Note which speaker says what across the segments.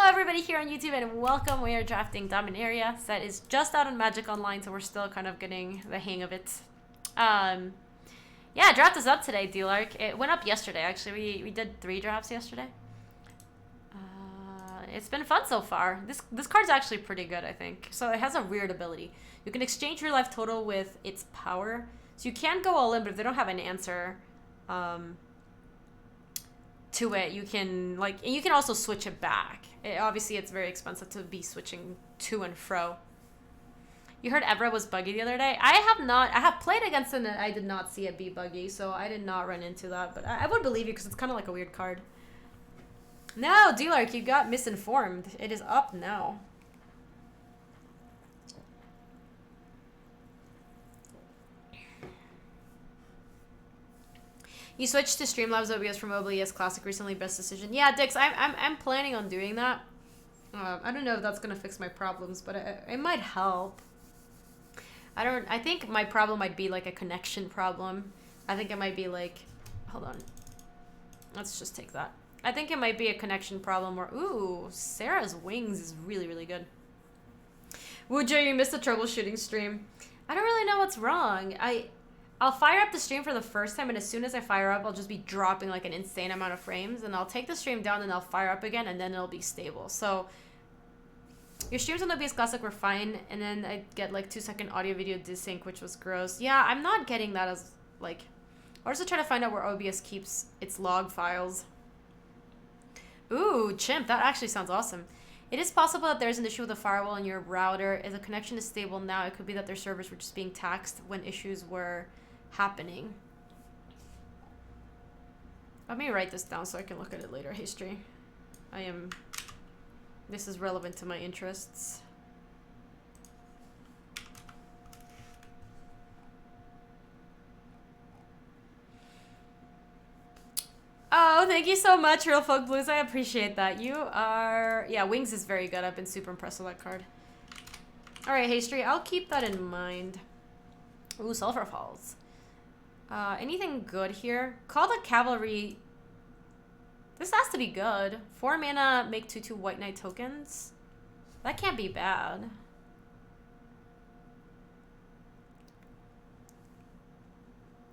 Speaker 1: everybody here on YouTube and welcome. We are drafting Dominaria. Set is just out on Magic Online, so we're still kind of getting the hang of it. Yeah, draft is up today, D-Lark. It went up yesterday, actually. We did 3 drafts yesterday. It's been fun so far. This card's actually pretty good, I think. So it has a weird ability. You can exchange your life total with its power. So you can go all in, but if they don't have an answer to it, you can and you can also switch it back. Obviously, it's very expensive to be switching to and fro. You heard Evra was buggy the other day. I have not. I have played against it and I did not see it be buggy, so I did not run into that. But I would believe you because it's kind of like a weird card. No, D-Lark, you got misinformed. It is up now. You switched to Streamlabs OBS from OBS Classic recently. Best decision. Yeah, Dix, I'm planning on doing that. I don't know if that's gonna fix my problems, but it might help. I think my problem might be like a connection problem. I think it might be like, hold on. Let's just take that. I think it might be a connection problem or, ooh, Sarah's wings is really, really good. Woojo, you missed the troubleshooting stream. I don't really know what's wrong. I'll fire up the stream for the first time, and as soon as I fire up, I'll just be dropping like an insane amount of frames, and I'll take the stream down and I'll fire up again, and then it'll be stable. So your streams on OBS Classic were fine, and then I get like 2-second audio video desync, which was gross. Yeah, I'm not getting that as like, I was just trying to find out where OBS keeps its log files. Ooh, Chimp, that actually sounds awesome. It is possible that there's an issue with the firewall in your router. If the connection is stable now, it could be that their servers were just being taxed when issues were happening. Let me write this down so I can look at it later. History. This is relevant to my interests. Oh, thank you so much, Real Folk Blues. I appreciate that. You are... Yeah, Wings is very good. I've been super impressed with that card. Alright, History. I'll keep that in mind. Ooh, Sulfur Falls. Anything good here? Call the Cavalry. This has to be good. 4 mana, make 2/2 White Knight tokens. That can't be bad.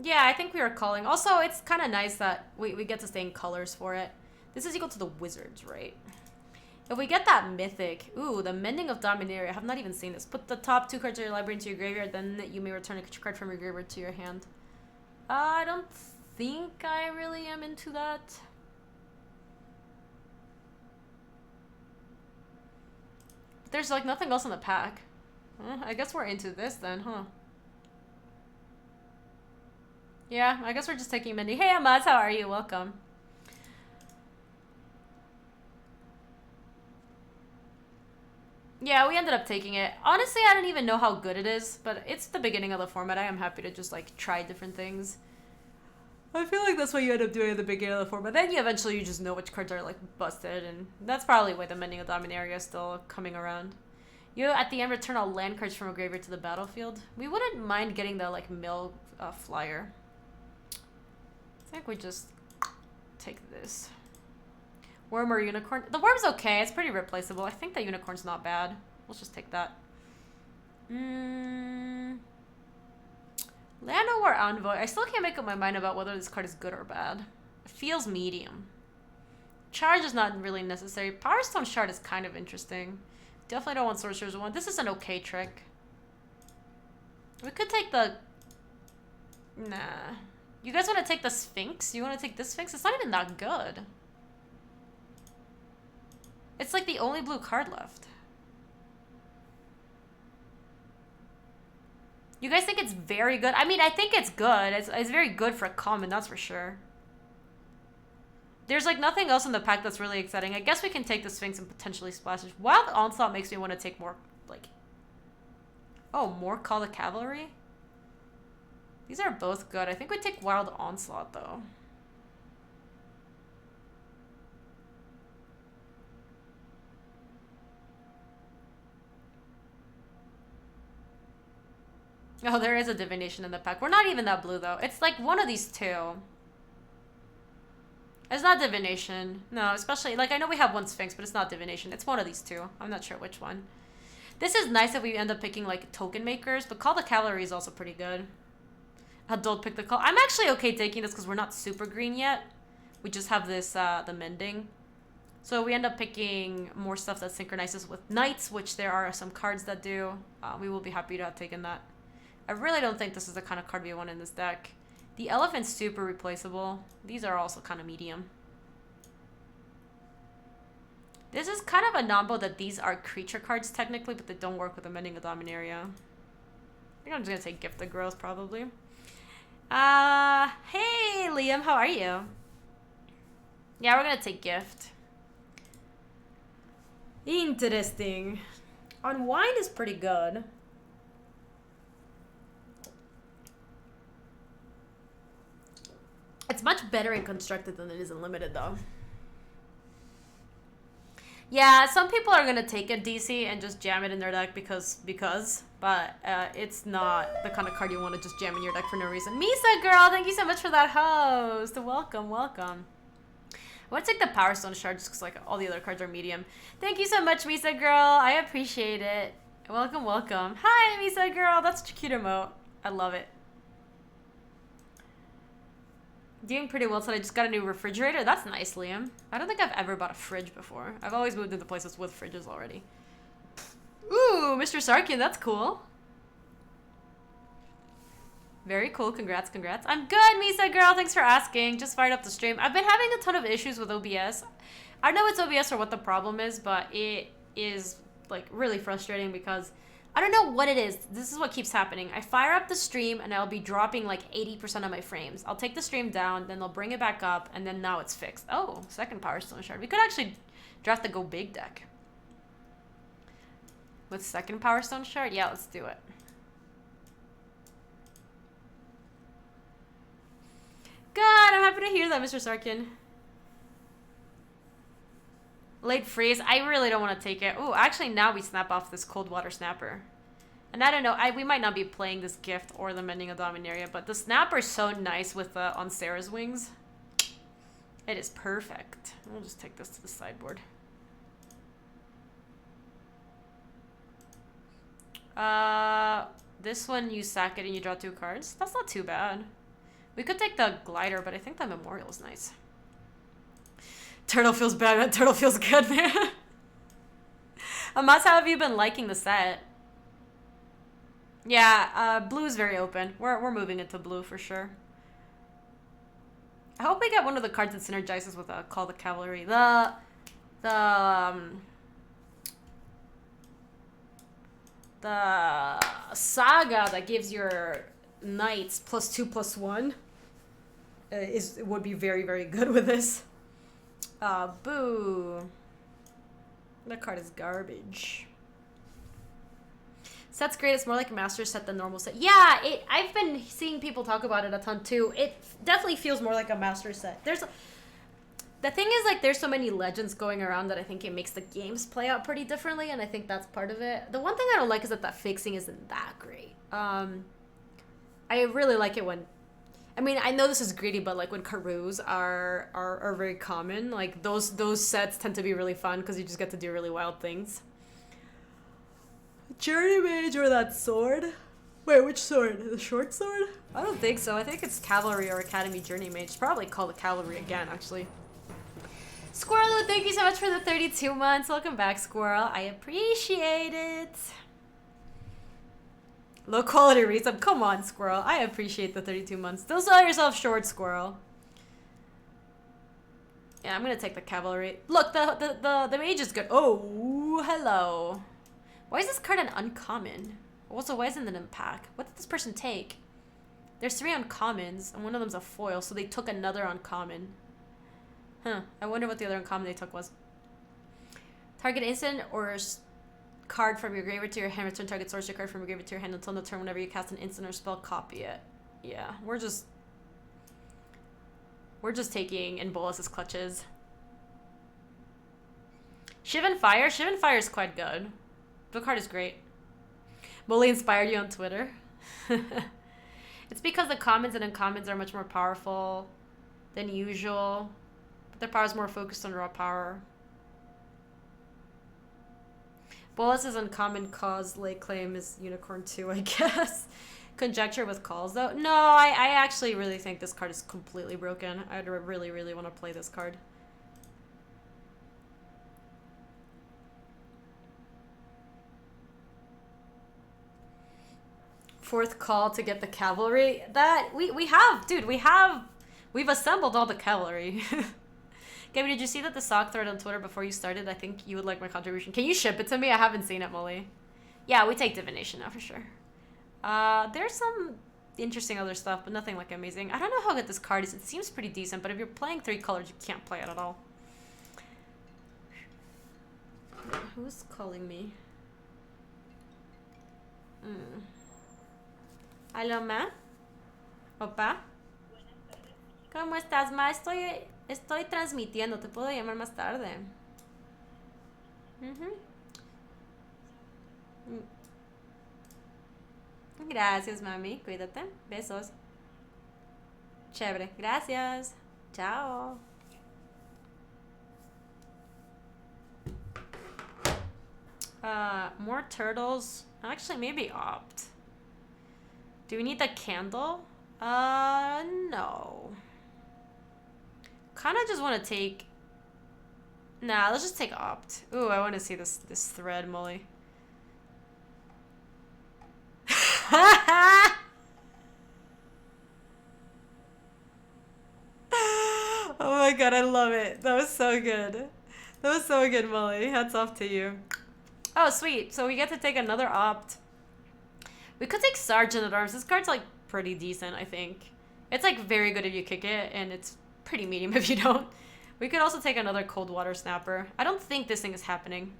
Speaker 1: Yeah, I think we are calling. Also, it's kind of nice that we get to stay in colors for it. This is equal to the Wizards, right? If we get that Mythic... Ooh, the Mending of Dominaria. I have not even seen this. Put the top 2 cards of your library into your graveyard, then you may return a card from your graveyard to your hand. I don't think I really am into that. There's like nothing else in the pack. I guess we're into this then, huh? Yeah, I guess we're just taking Mindy. Hey, Amaz, how are you? Welcome. Yeah, we ended up taking it. Honestly, I don't even know how good it is, but it's the beginning of the format. I am happy to just, like, try different things. I feel like that's what you end up doing at the beginning of the format. Then eventually you just know which cards are, like, busted, and that's probably why the Mending of Dominaria is still coming around. You, at the end, return all land cards from a graveyard to the battlefield. We wouldn't mind getting the, like, mill flyer. I think we just take this. Worm or Unicorn? The Worm's okay. It's pretty replaceable. I think the Unicorn's not bad. Let's just take that. Lando or Envoy? I still can't make up my mind about whether this card is good or bad. It feels medium. Charge is not really necessary. Power Stone Shard is kind of interesting. Definitely don't want Sorcerer's Wand. This is an okay trick. We could take the... Nah. You guys want to take the Sphinx? You want to take this Sphinx? It's not even that good. It's like the only blue card left. You guys think it's very good? I mean, I think it's good. It's very good for a common, that's for sure. There's like nothing else in the pack that's really exciting. I guess we can take the Sphinx and potentially splash it. Wild Onslaught makes me want to take more, like... Oh, more Call the Cavalry? These are both good. I think we take Wild Onslaught, though. Oh, there is a Divination in the pack. We're not even that blue, though. It's like one of these two. It's not divination. No, especially, like, I know we have one Sphinx, but it's not divination. It's one of these two. I'm not sure which one. This is nice if we end up picking, like, token makers, but Call the Cavalry is also pretty good. Don't pick the call. I'm actually okay taking this because we're not super green yet. We just have this, the mending. So we end up picking more stuff that synchronizes with knights, which there are some cards that do. We will be happy to have taken that. I really don't think this is the kind of card we want in this deck. The elephant's super replaceable. These are also kind of medium. This is kind of a nombo that these are creature cards technically, but they don't work with Amending a Dominaria. I think I'm just going to take Gift the Growth probably. Hey Liam, how are you? Yeah, we're going to take Gift. Interesting. Unwind is pretty good. It's much better in Constructed than it is in Limited, though. Yeah, some people are gonna take a DC and just jam it in their deck because, but it's not the kind of card you want to just jam in your deck for no reason. Misa girl, thank you so much for that host. Welcome, welcome. I want to take the Power Stone shard just because like all the other cards are medium. Thank you so much, Misa girl. I appreciate it. Welcome, welcome. Hi, Misa girl. That's a cute emote. I love it. Doing pretty well today. I just got a new refrigerator. That's nice, Liam. I don't think I've ever bought a fridge before. I've always moved into places with fridges already. Ooh, Mr. Sarkian, that's cool. Very cool. Congrats, congrats. I'm good, Misa girl. Thanks for asking. Just fired up the stream. I've been having a ton of issues with OBS. I know it's OBS or what the problem is, but it is like really frustrating because I don't know what it is. This is what keeps happening. I fire up the stream and I'll be dropping like 80% of my frames. I'll take the stream down, then they'll bring it back up, and then now it's fixed. Oh, second Power Stone shard. We could actually draft the Go Big deck. With second Power Stone shard? Yeah, let's do it. Good, I'm happy to hear that, Mr. Sarkin. Late freeze. I really don't want to take it. Oh, actually, now we snap off this Cold Water Snapper. And I don't know. We might not be playing this Gift or the Mending of Dominaria, but the Snapper is so nice with on Sarah's wings. It is perfect. We'll just take this to the sideboard. This one you sack it and you draw 2 cards. That's not too bad. We could take the Glider, but I think the Memorial is nice. Turtle feels bad, man. Turtle feels good, man. Amas, how have you been liking the set? Yeah, blue is very open. We're moving into blue for sure. I hope we get one of the cards that synergizes with Call the Cavalry. The saga that gives your knights +2/+1 would be very, very good with this. Boo. That card is garbage. Set's great. It's more like a master set than normal set. Yeah, I've been seeing people talk about it a ton too. It definitely feels more like a master set. The thing is, like, there's so many legends going around that I think it makes the games play out pretty differently, and I think that's part of it. The one thing I don't like is that fixing isn't that great. I really like it when, I mean, I know this is greedy, but like when Karus are very common, like those sets tend to be really fun because you just get to do really wild things. Journey Mage or that sword? Wait, which sword? The short sword? I don't think so. I think it's Cavalry or Academy Journey Mage. Probably call it Cavalry again, actually. Squirrel, thank you so much for the 32 months. Welcome back, Squirrel. I appreciate it. Low quality resub. Come on, Squirrel. I appreciate the 32 months. Don't sell yourself short, Squirrel. Yeah, I'm gonna take the Cavalry. Look, the mage is good. Oh, hello. Why is this card an uncommon? Also, why isn't it in pack? What did this person take? There's 3 uncommons, and one of them's a foil, so they took another uncommon. Huh. I wonder what the other uncommon they took was. Target instant or card from your graveyard to your hand. Return target sorcery card from your graveyard to your hand until the turn. Whenever you cast an instant or spell, copy it. Yeah, we're just taking in Bolas's clutches. Shivan Fire? Shivan Fire is quite good. The card is great. Molly inspired you on Twitter. It's because the commons and uncommons are much more powerful than usual. Their power is more focused on raw power. Bolus is uncommon cause lay claim is unicorn too, I guess. Conjecture with calls though. No, I actually really think this card is completely broken. I'd really, really want to play this card. Fourth call to get the cavalry. That we have, dude, we've assembled all the cavalry. Gaby, did you see that the sock thread on Twitter before you started? I think you would like my contribution. Can you ship it to me? I haven't seen it, Molly. Yeah, we take divination now for sure. There's some interesting other stuff, but nothing like amazing. I don't know how good this card is. It seems pretty decent, but if you're playing 3 colors, you can't play it at all. Who's calling me? Aló, ma. Opa. ¿Cómo estás, ma? Estoy transmitiendo. Te puedo llamar más tarde. Gracias, mami. Cuídate. Besos. Chévere. Gracias. Chao. More turtles. Actually, maybe opt. Do we need the candle? No. Kind of just want to take... Nah, let's just take opt. Ooh, I want to see this thread, Molly. Oh my god, I love it. That was so good. That was so good, Molly. Hats off to you. Oh, sweet. So we get to take another opt. We could take Sergeant at Arms. This card's like pretty decent, I think. It's like very good if you kick it, and it's pretty medium if you don't. We could also take another Cold Water Snapper. I don't think this thing is happening.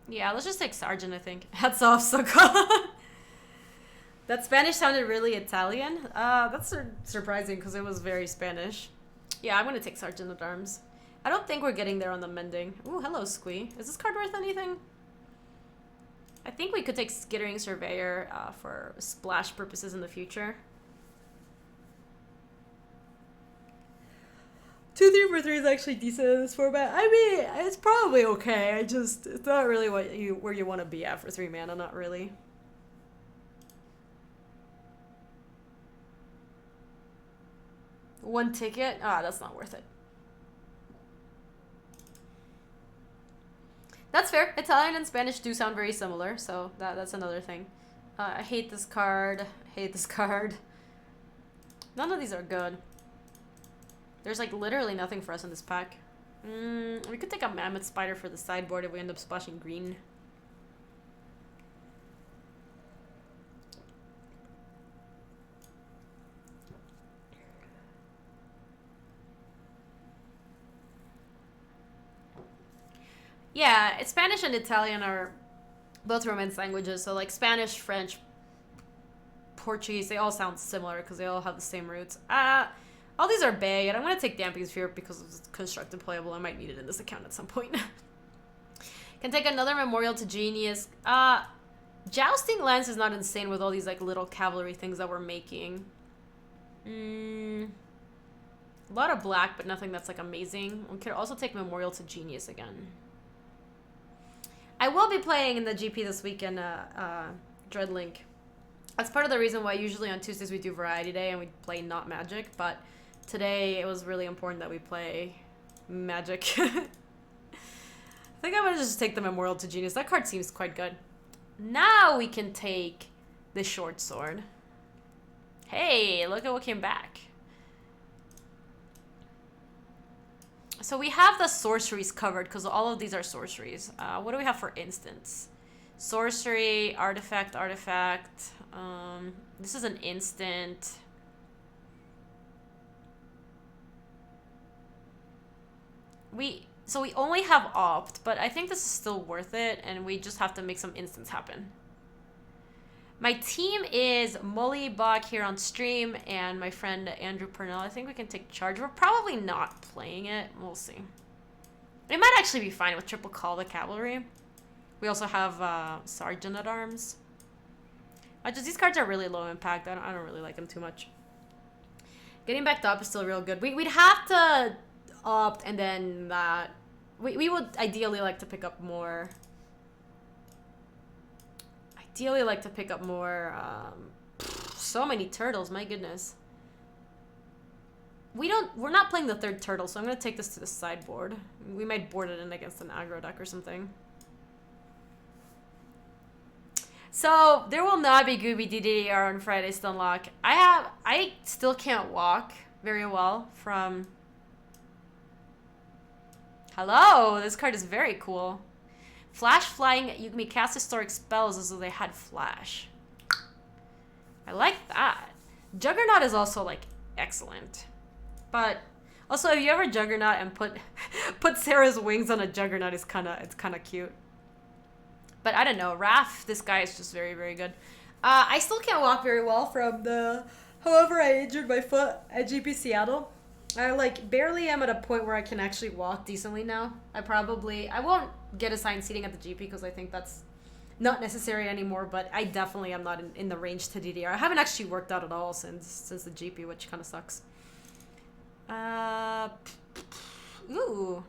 Speaker 1: Yeah, let's just take Sergeant, I think. Hats off, so cool. That Spanish sounded really Italian. That's surprising because it was very Spanish. Yeah, I'm going to take Sergeant at Arms. I don't think we're getting there on the mending. Ooh, hello, Squee. Is this card worth anything? I think we could take Skittering Surveyor for splash purposes in the future. 2 3 for 3 is actually decent in this format. I mean, it's probably okay. It's not really where you want to be at for 3 mana, not really. One ticket? Ah, that's not worth it. That's fair. Italian and Spanish do sound very similar, so that's another thing. I hate this card. I hate this card. None of these are good. There's like literally nothing for us in this pack. We could take a Mammoth Spider for the sideboard if we end up splashing green. Yeah, Spanish and Italian are both Romance languages, so like Spanish, French, Portuguese, they all sound similar because they all have the same roots. All these are Bay, and I'm going to take Damping Sphere because it's constructed playable. I might need it in this account at some point. Can take another Memorial to Genius. Jousting Lance is not insane with all these like little cavalry things that we're making. A lot of black, but nothing that's like amazing. We could also take Memorial to Genius again. I will be playing in the GP this weekend, Dreadlink. That's part of the reason why usually on Tuesdays we do Variety Day and we play not Magic, but today it was really important that we play Magic. I think I'm gonna just take the Memorial to Genius. That card seems quite good. Now we can take the Short Sword. Hey, look at what came back. So we have the sorceries covered because all of these are sorceries. What do we have for instants? Sorcery, artifact. This is an instant. So we only have opt, but I think this is still worth it, and we just have to make some instants happen. My team is Molly Bach here on stream, and my friend Andrew Purnell. I think we can take charge. We're probably not playing it. We'll see. It might actually be fine with triple call the cavalry. We also have Sergeant at Arms. These cards are really low impact. I don't really like them too much. Getting back to up is still real good. We'd have to opt and then that. We would ideally like to pick up more. Ideally like to pick up more. So many turtles, my goodness. We're not playing the third turtle, so I'm gonna take this to the sideboard. We might board it in against an aggro deck or something. So there will not be Gaby DDR on Fridays to unlock. I still can't walk very well from. Hello, this card is very cool. Flash flying, you may cast historic spells as though they had flash. I like that. Juggernaut is also like excellent. But also if you ever Juggernaut and put Sarah's wings on a Juggernaut, it's kinda cute. But I don't know, Raph, this guy is just very, very good. I still can't walk very well from however I injured my foot at GP Seattle. I like barely am at a point where I can actually walk decently now. I won't get assigned seating at the GP because I think that's not necessary anymore, but I definitely am not in the range to DDR. I haven't actually worked out at all since the GP, which kind of sucks. Ooh.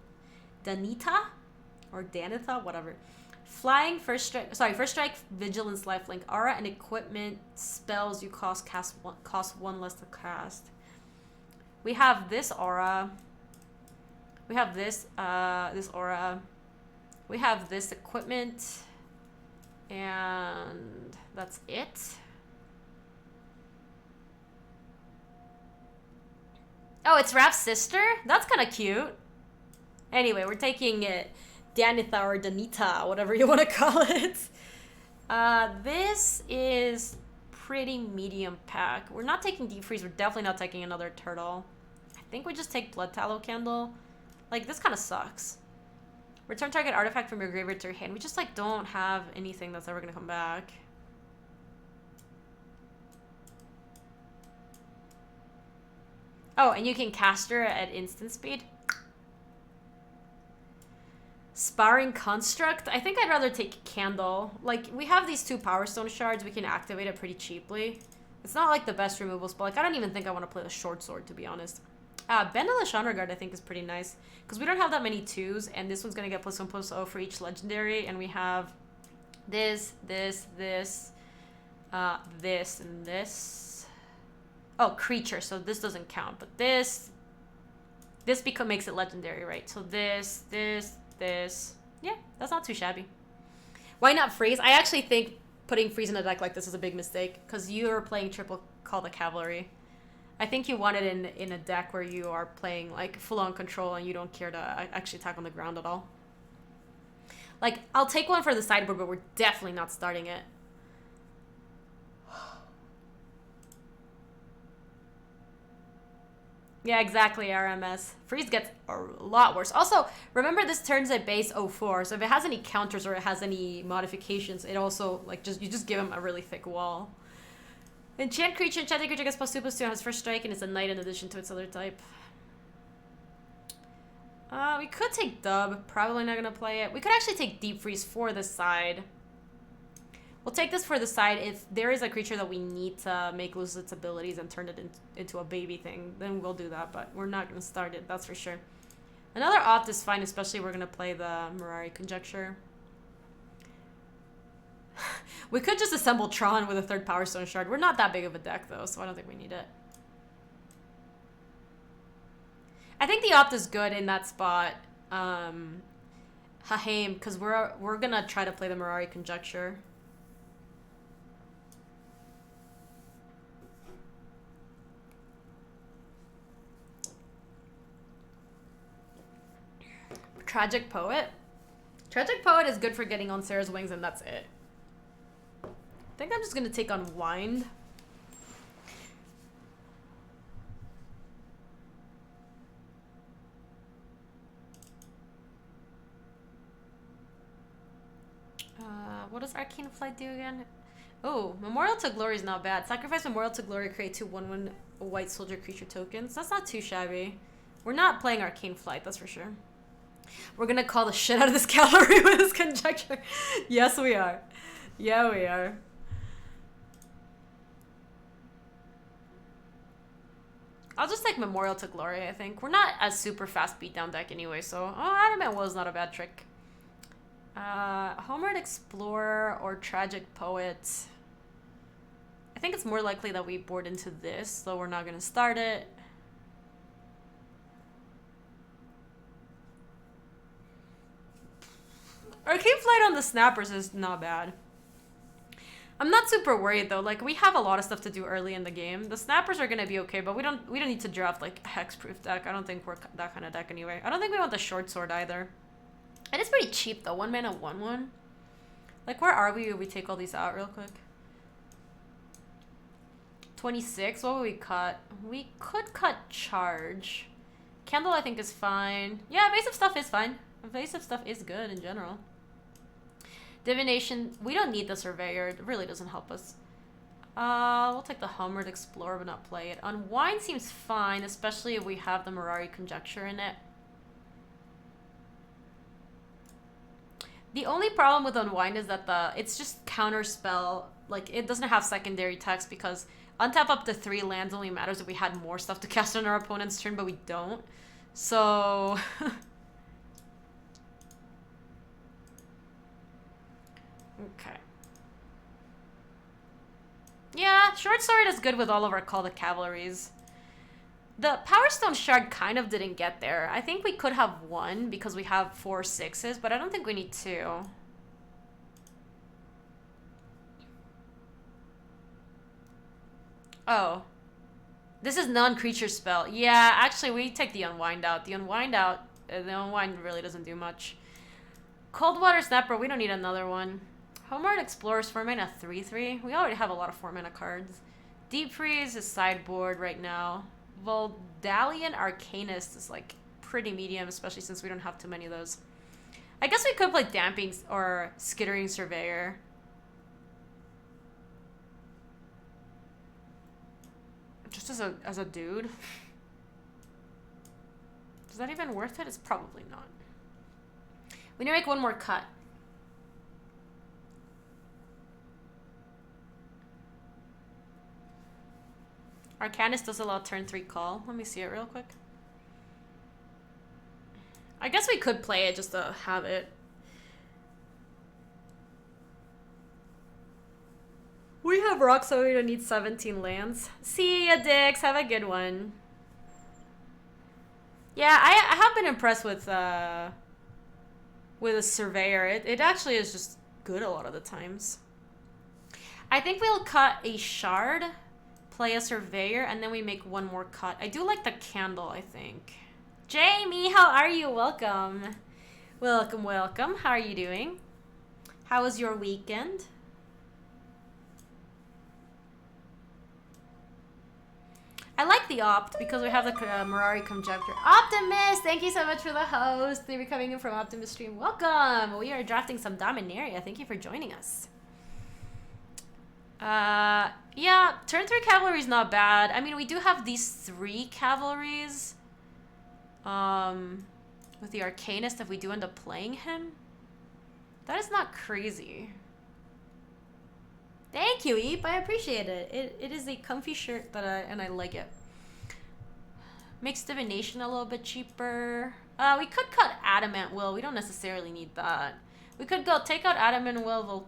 Speaker 1: Danita? Or Danitha? Whatever. Flying, first strike, vigilance, lifelink, aura, and equipment spells you cost one less to cast. We have this aura. We have this aura. We have this equipment. And that's it. Oh, it's Raph's sister? That's kind of cute. Anyway, we're taking it. Danitha or Danita, whatever you want to call it. This is pretty medium pack. We're not taking Deep Freeze. We're definitely not taking another turtle. I think we just take Blood Tallow Candle. Like, this kind of sucks. Return target artifact from your graveyard to your hand. We just, like, don't have anything that's ever going to come back. Oh, and you can cast her at instant speed. Sparring Construct. I think I'd rather take Candle. Like, we have these 2 Power Stone shards. We can activate it pretty cheaply. It's not, like, the best removal spell. Like, I don't even think I want to play the Short Sword, to be honest. Bend of the Chandra Guard, I think, is pretty nice. Because we don't have that many 2s, and this one's going to get +1/+0 for each legendary. And we have this, this, and this. Oh, creature, so this doesn't count. But this makes it legendary, right? So this. Yeah, that's not too shabby. Why not freeze? I actually think putting freeze in a deck like this is a big mistake because you're playing triple Call the Cavalry. I think you want it in a deck where you are playing like full-on control and you don't care to actually attack on the ground at all. Like, I'll take one for the sideboard, but we're definitely not starting it. Yeah, exactly, RMS. Freeze gets a lot worse. Also, remember this turn's at base 04, so if it has any counters or it has any modifications, it also, like, you just give him a really thick wall. Enchanted creature gets +2/+2 on his first strike, and it's a knight in addition to its other type. We could take Dub. Probably not going to play it. We could actually take Deep Freeze for the side. We'll take this for the side. If there is a creature that we need to make lose its abilities and turn it into a baby thing, then we'll do that, but we're not going to start it, that's for sure. Another opt is fine, especially if we're going to play the Mirari Conjecture. We could just assemble Tron with a 3rd Power Stone shard. We're not that big of a deck, though, so I don't think we need it. I think the opt is good in that spot. Haim, because we're going to try to play the Mirari Conjecture. Tragic Poet. Tragic Poet is good for getting on Sarah's wings, and that's it. I think I'm just going to take Unwind. What does Arcane Flight do again? Oh, Memorial to Glory is not bad. Sacrifice Memorial to Glory, create 2 1/1 white soldier creature tokens. That's not too shabby. We're not playing Arcane Flight, that's for sure. We're gonna call the shit out of this cavalry with this conjecture. Yes, we are. Yeah, we are. I'll just take Memorial to Glory, I think. We're not a super fast beatdown deck anyway, so... Oh, Adamant Will is not a bad trick. Homered Explorer or Tragic Poet. I think it's more likely that we board into this, so we're not going to start it. Arcane Flight on the Snappers is not bad. I'm not super worried though. Like, we have a lot of stuff to do early in the game. The Snappers are gonna be okay, but we don't need to draft like a hexproof deck. I don't think we're that kind of deck anyway. I don't think we want the Short Sword either. It is pretty cheap though. 1 mana, 1/1. Like, where are we if we take all these out real quick? 26. What would we cut? We could cut Charge. Candle I think is fine. Yeah, evasive stuff is fine. Evasive stuff is good in general. Divination, we don't need the Surveyor. It really doesn't help us. We'll take the Homered Explorer but not play it. Unwind seems fine, especially if we have the Mirari Conjecture in it. The only problem with Unwind is that it's just counterspell. Like, it doesn't have secondary text because untap up to 3 lands only matters if we had more stuff to cast on our opponent's turn, but we don't. So... Okay. Yeah, Short Sword is good with all of our Call to Cavalries. The Power Stone Shard kind of didn't get there. I think we could have 1 because we have 4 6s, but I don't think we need 2. Oh. This is non-creature spell. Yeah, actually, we take the Unwind out. The Unwind really doesn't do much. Coldwater Snapper, we don't need another one. Homered Explorers 4 mana 3/3. We already have a lot of 4 mana cards. Deep Freeze is sideboard right now. Voldalian Arcanist is like pretty medium, especially since we don't have too many of those. I guess we could play Damping or Skittering Surveyor. Just as a dude. Is that even worth it? It's probably not. We need to make one more cut. Arcanist does allow turn 3 call. Let me see it real quick. I guess we could play it just to have it. We have rocks, so we don't need 17 lands. See ya, dicks. Have a good one. Yeah, I have been impressed with a Surveyor. It actually is just good a lot of the times. I think we'll cut a Shard, play a Surveyor, and then we make one more cut. I do like the Candle, I think. Jamie, how are you? Welcome. Welcome, welcome. How are you doing? How was your weekend? I like the Opt because we have the Mirari Conjecture. Optimus, thank you so much for the host. Thank you for coming in from Optimus Stream. Welcome. We are drafting some Dominaria. Thank you for joining us. Yeah, turn 3 Cavalry is not bad. I mean, we do have these 3 Cavalries. With the Arcanist, if we do end up playing him. That is not crazy. Thank you, Eep. I appreciate it. It is a comfy shirt and I like it. Makes Divination a little bit cheaper. We could cut Adamant Will. We don't necessarily need that. We could go take out Adamant Will,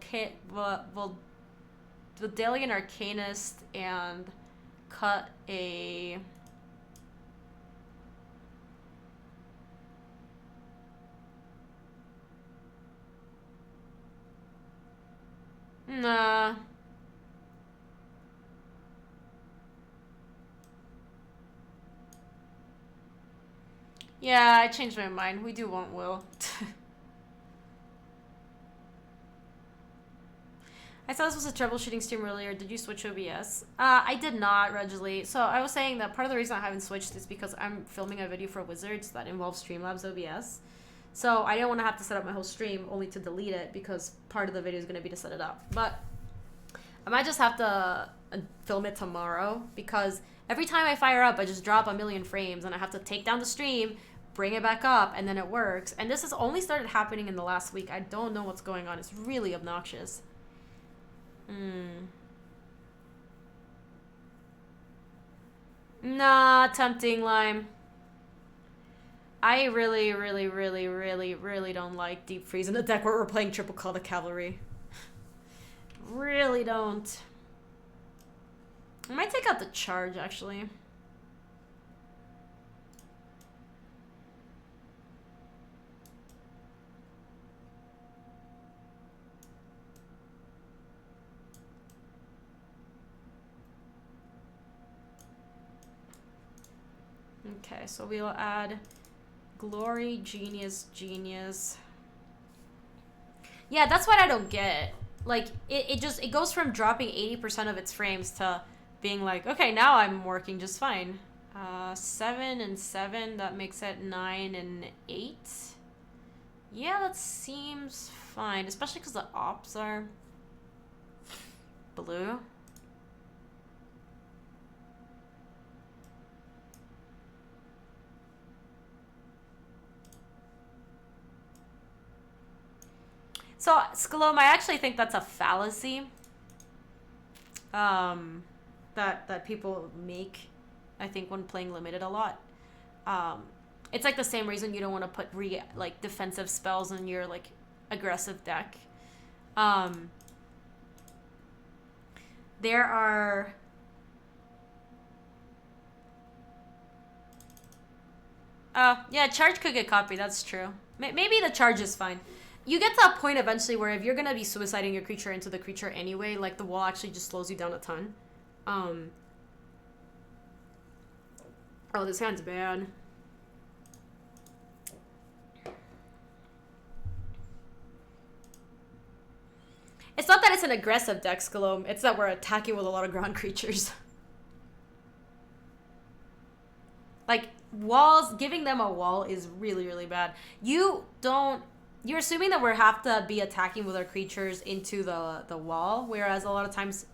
Speaker 1: Voldalian Arcanist, and cut a... Nah. Yeah, I changed my mind. We do want Will. I saw this was a troubleshooting stream earlier. Did you switch OBS? I did not, Reggie. So I was saying that part of the reason I haven't switched is because I'm filming a video for Wizards that involves Streamlabs OBS. So I didn't want to have to set up my whole stream only to delete it because part of the video is going to be to set it up. But I might just have to film it tomorrow because every time I fire up, I just drop a million frames and I have to take down the stream, bring it back up, and then it works. And this has only started happening in the last week. I don't know what's going on. It's really obnoxious. Nah, tempting lime. I really, really, really, really, really don't like Deep Freeze in a deck where we're playing triple Call the Cavalry. Really don't. I might take out the charge, actually. Okay, so we'll add Glory, Genius, Genius. Yeah, that's what I don't get. Like, it goes from dropping 80% of its frames to being like, okay, now I'm working just fine. 7 and 7, that makes it 9 and 8. Yeah, that seems fine, especially because the ops are blue. So, Scalome, I actually think that's a fallacy that people make, I think, when playing limited a lot. It's like the same reason you don't want to put defensive spells in your like aggressive deck. There are yeah, charge could get copied, that's true. Maybe the charge is fine. You get to a point eventually where if you're gonna be suiciding your creature into the creature anyway, like the wall actually just slows you down a ton. Oh, this hand's bad. It's not that it's an aggressive deck, Scalome. It's that we're attacking with a lot of ground creatures. Like, walls, giving them a wall is really, really bad. You're assuming that we have to be attacking with our creatures into the wall, whereas a lot of times,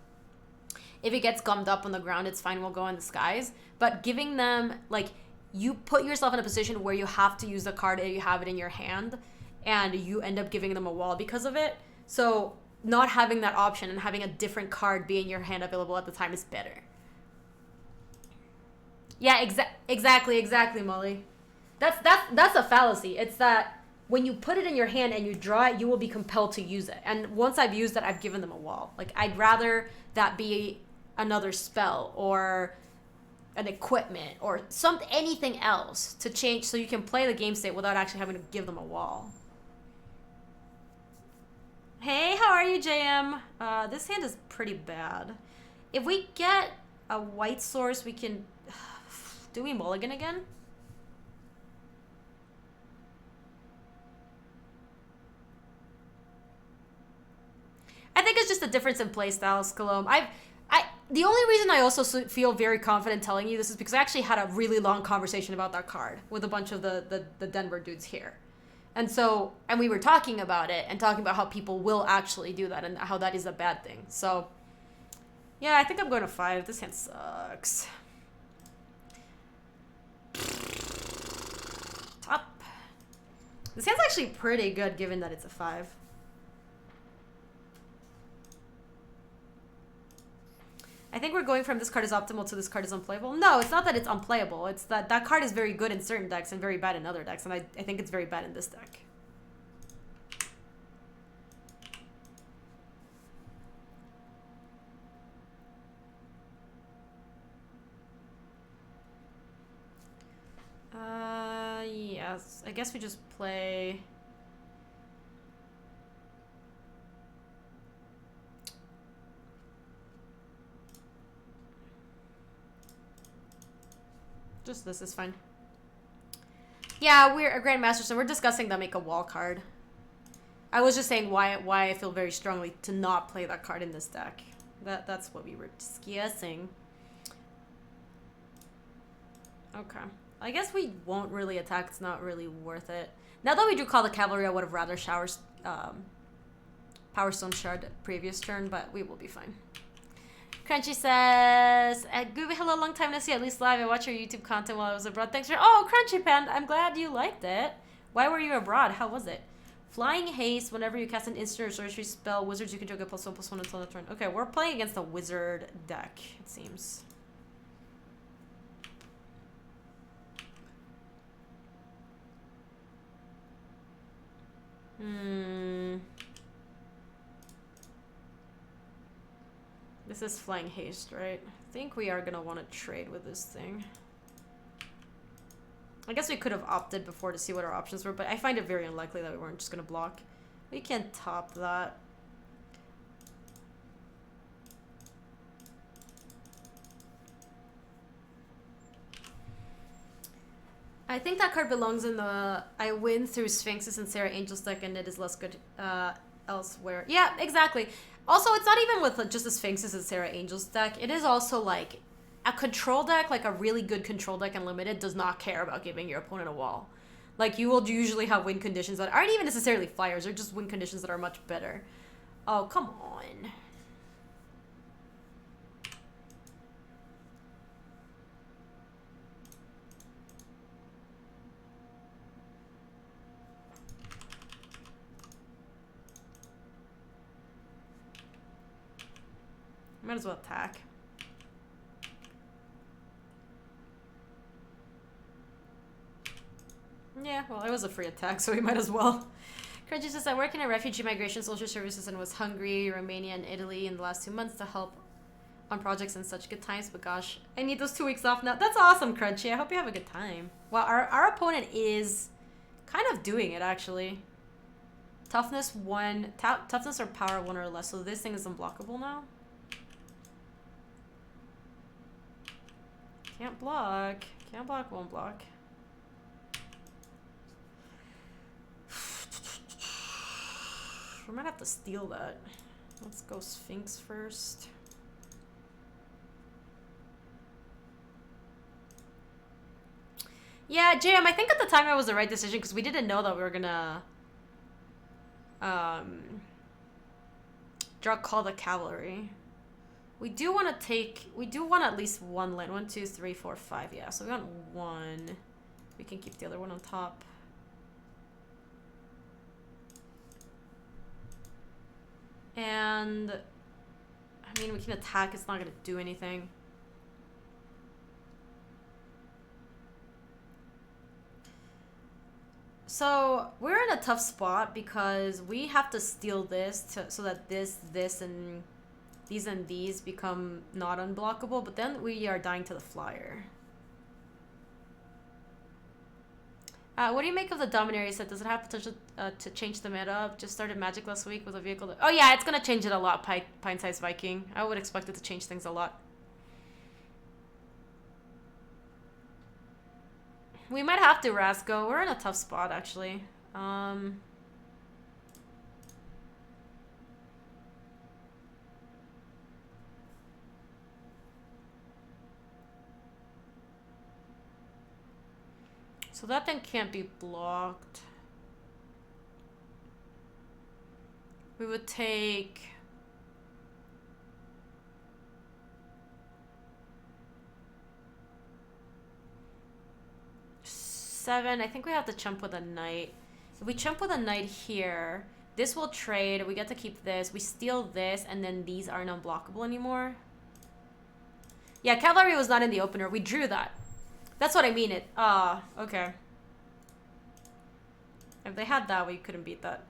Speaker 1: if it gets gummed up on the ground, it's fine, we'll go in the skies. But giving them, like, you put yourself in a position where you have to use the card and you have it in your hand, and you end up giving them a wall because of it. So not having that option and having a different card be in your hand available at the time is better. Yeah, exactly, Molly. That's a fallacy. It's that when you put it in your hand and you draw it, you will be compelled to use it. And once I've used it, I've given them a wall. Like, I'd rather that be another spell or an equipment or anything else to change so you can play the game state without actually having to give them a wall. Hey, how are you, JM? This hand is pretty bad. If we get a white source, we can... Do we mulligan again? I think it's just a difference in play styles, Scalome. The only reason I also feel very confident telling you this is because I actually had a really long conversation about that card with a bunch of the Denver dudes here. And we were talking about it and talking about how people will actually do that and how that is a bad thing. So, yeah, I think I'm going to 5. This hand sucks. Top. This hand's actually pretty good given that it's a 5. I think we're going from this card is optimal to this card is unplayable. No, it's not that it's unplayable. It's that card is very good in certain decks and very bad in other decks. And I think it's very bad in this deck. Yes. I guess we just play... Just this is fine. Yeah, we're a Grandmaster, so we're discussing the make a wall card. I was just saying why I feel very strongly to not play that card in this deck. That's what we were discussing. Okay. I guess we won't really attack. It's not really worth it. Now that we do call the cavalry, I would have rather Power Stone Shard previous turn, but we will be fine. Crunchy says, Gaby, hello, long time no see, at least live. I watched your YouTube content while I was abroad. Thanks for... Oh, Crunchy Pan, I'm glad you liked it. Why were you abroad? How was it? Flying Haste, whenever you cast an instant or sorcery spell, wizards you can do get +1/+1 until the turn. Okay, we're playing against a wizard deck, it seems. This is flying haste, right? I think we are gonna want to trade with this thing. I guess we could have opted before to see what our options were, but I find it very unlikely that we weren't just gonna block. We can't top that. I think that card belongs in the I win through Sphinxes and Sarah Angel's deck, and it is less good elsewhere. Yeah, exactly. Also, it's not even with just the Sphinxes and Sarah Angel's deck. It is also like a control deck, like a really good control deck and limited, does not care about giving your opponent a wall. Like, you will usually have win conditions that aren't even necessarily flyers. They're just win conditions that are much better. Oh, come on. Might as well attack. Yeah, well, it was a free attack, so we might as well. Courage says, I work in a refugee migration social services and was Hungary, Romania, and Italy in the last 2 months to help on projects in such good times, but gosh, I need those 2 weeks off now. That's awesome, Crunchy. I hope you have a good time. Well, our opponent is kind of doing it, actually. Toughness 1, toughness or power 1 or less, so this thing is unblockable now. Can't block. Can't block, won't block. We might have to steal that. Let's go Sphinx first. Yeah, JM, I think at the time it was the right decision because we didn't know that we were gonna call the cavalry. We do want to take, we do want at least one land. 1, 2, 3, 4, 5. Yeah, so we want 1. We can keep the other one on top. And, I mean, we can attack. It's not going to do anything. So, we're in a tough spot because we have to steal this so that this, and these become not unblockable, but then we are dying to the flyer. What do you make of the Dominaria set? Does it have potential to change the meta? Just started Magic last week with a vehicle. Oh yeah, it's gonna change it a lot, Pine-Sized Viking. I would expect it to change things a lot. We might have to, Rasco. We're in a tough spot, actually. So that thing can't be blocked. We would take... seven. I think we have to chump with a knight. If we chump with a knight here, this will trade. We get to keep this. We steal this, and then these aren't unblockable anymore. Yeah, cavalry was not in the opener. We drew that. That's what I mean. Okay. If they had that, we couldn't beat that.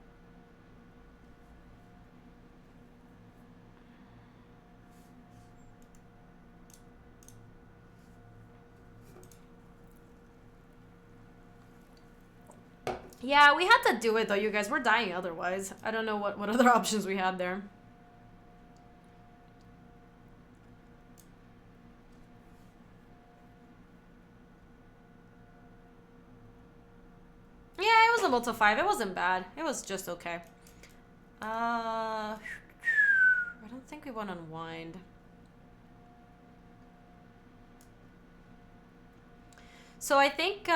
Speaker 1: Yeah, we had to do it though, you guys. We're dying otherwise. I don't know what other options we had there. Yeah, it was a multi 5. It wasn't bad. It was just okay. I don't think we want to unwind. So I think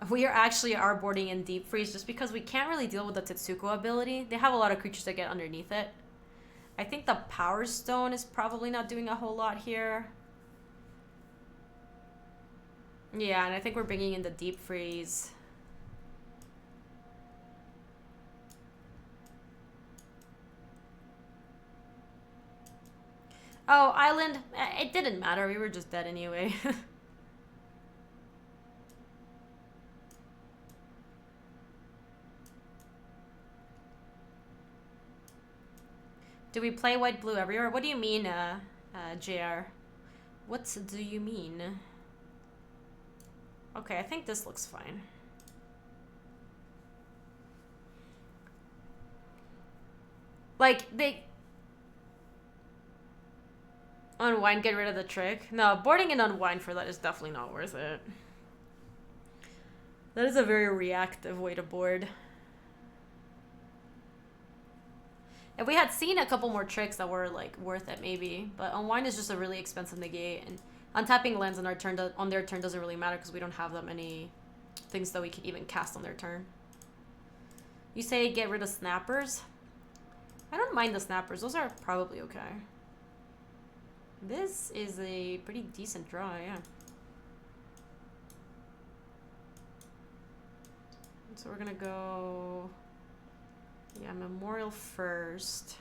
Speaker 1: we are actually boarding in Deep Freeze just because we can't really deal with the Tetsuko ability. They have a lot of creatures that get underneath it. I think the Power Stone is probably not doing a whole lot here. Yeah, and I think we're bringing in the Deep Freeze. Oh, Island. It didn't matter. We were just dead anyway. Do we play white blue everywhere? What do you mean, JR? What do you mean? Okay, I think this looks fine. Like, they... Unwind, get rid of the trick. No, boarding and unwind for that is definitely not worth it. That is a very reactive way to board. If we had seen a couple more tricks that were, like, worth it, maybe. But unwind is just a really expensive negate. And untapping lands on, on their turn doesn't really matter because we don't have that many things that we could even cast on their turn. You say get rid of snappers? I don't mind the snappers. Those are probably okay. This is a pretty decent draw, yeah. So we're gonna go... Yeah, Memorial first.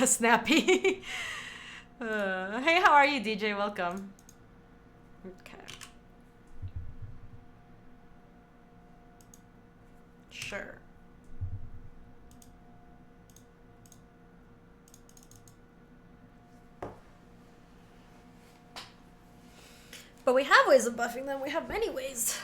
Speaker 1: Snappy. Hey, how are you, DJ? Welcome. Okay. Sure. But we have ways of buffing them. We have many ways.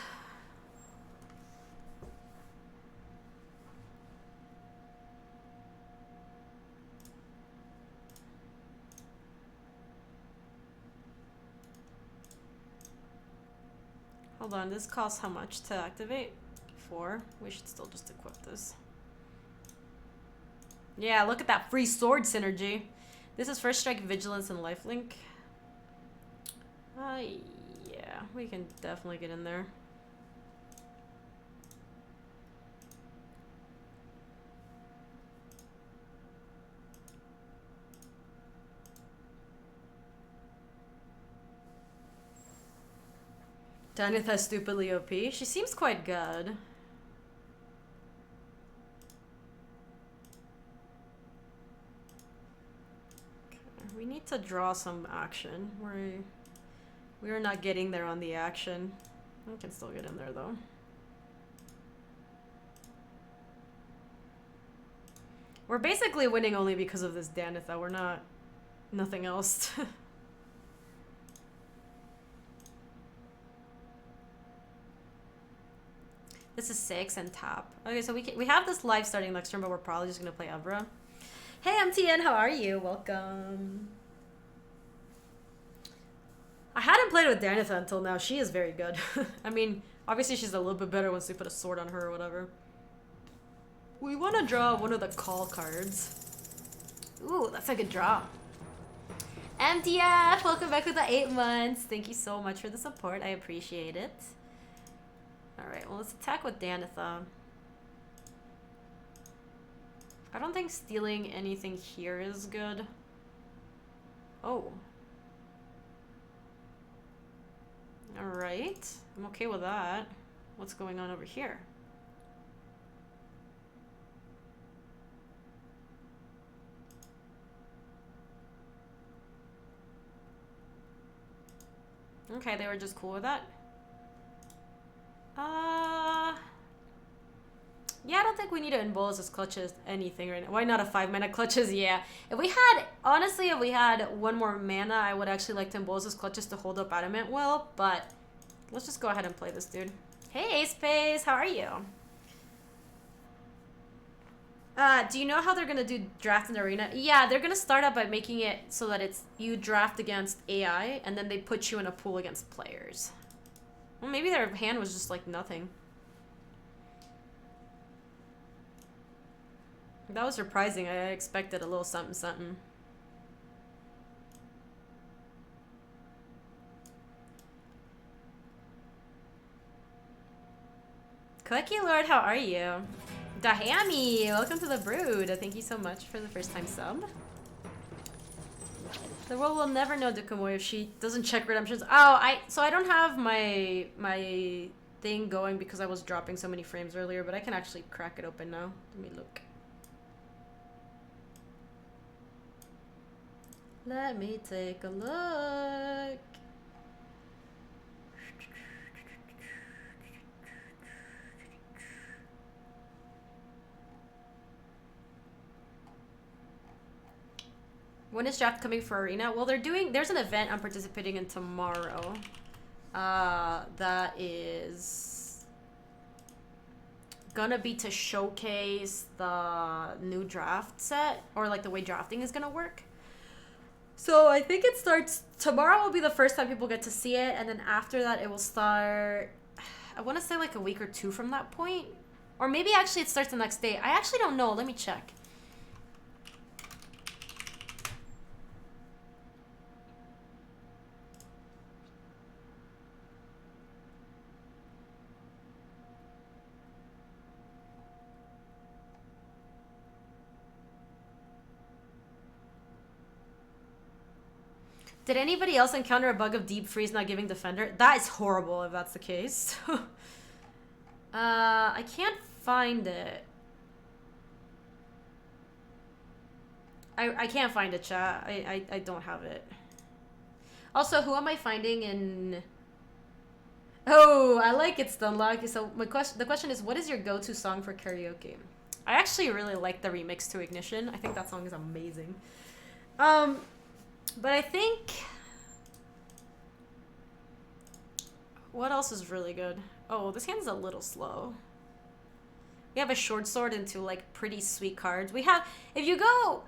Speaker 1: Hold on, this costs how much to activate? 4. We should still just equip this. Yeah, look at that free sword synergy. This is first strike, vigilance, and lifelink. Yeah, we can definitely get in there. Danitha stupidly OP. She seems quite good. Okay, we need to draw some action. We're not getting there on the action. We can still get in there though. We're basically winning only because of this Danitha. We're not... nothing else. This is 6 and tap. Okay, so we have this live starting next turn, but we're probably just gonna play Evra. Hey MTN, how are you? Welcome. I hadn't played with Danitha until now. She is very good. I mean, obviously she's a little bit better once they put a sword on her or whatever. We want to draw one of the call cards. Ooh, that's a good draw. MTF, welcome back with the 8 months. Thank you so much for the support. I appreciate it. Alright, well, let's attack with Danitha. I don't think stealing anything here is good. Oh. Alright, I'm okay with that. What's going on over here? Okay, they were just cool with that. Yeah, I don't think we need to embolus as clutches anything right now. Why not a 5-mana clutches? Yeah. If we had, honestly, if we had 1 more mana, I would actually like to embolus as clutches to hold up Adamant well, but let's just go ahead and play this dude. Hey, Space, how are you? Do you know how they're gonna do draft in the arena? Yeah, they're gonna start out by making it so that it's you draft against AI, and then they put you in a pool against players. Well, maybe their hand was just like nothing. That was surprising. I expected a little something something. Cookie Lord, how are you? Dahami, welcome to the Brood. Thank you so much for the first time sub. The world will never know Dukamoy if she doesn't check redemptions. Oh, so I don't have my thing going because I was dropping so many frames earlier, but I can actually crack it open now. Let me look. Let me take a look. When is draft coming for Arena? Well, there's an event I'm participating in tomorrow. That is gonna be to showcase the new draft set, or like the way drafting is gonna work. So I think it starts tomorrow. Will be the first time people get to see it, and then after that it will start, I want to say like a week or two from that point, or maybe actually it starts the next day. I actually don't know. Let me check. Did anybody else encounter a bug of deep freeze not giving defender? That is horrible if that's the case. I can't find it. I can't find it, chat. I don't have it. Also, who am I finding in... Oh, I like it's unlocked. So the question is, what is your go-to song for karaoke? I actually really like the remix to Ignition. I think that song is amazing. But I think... What else is really good? Oh, this hand's a little slow. We have a short sword into, like, pretty sweet cards. We have... If you go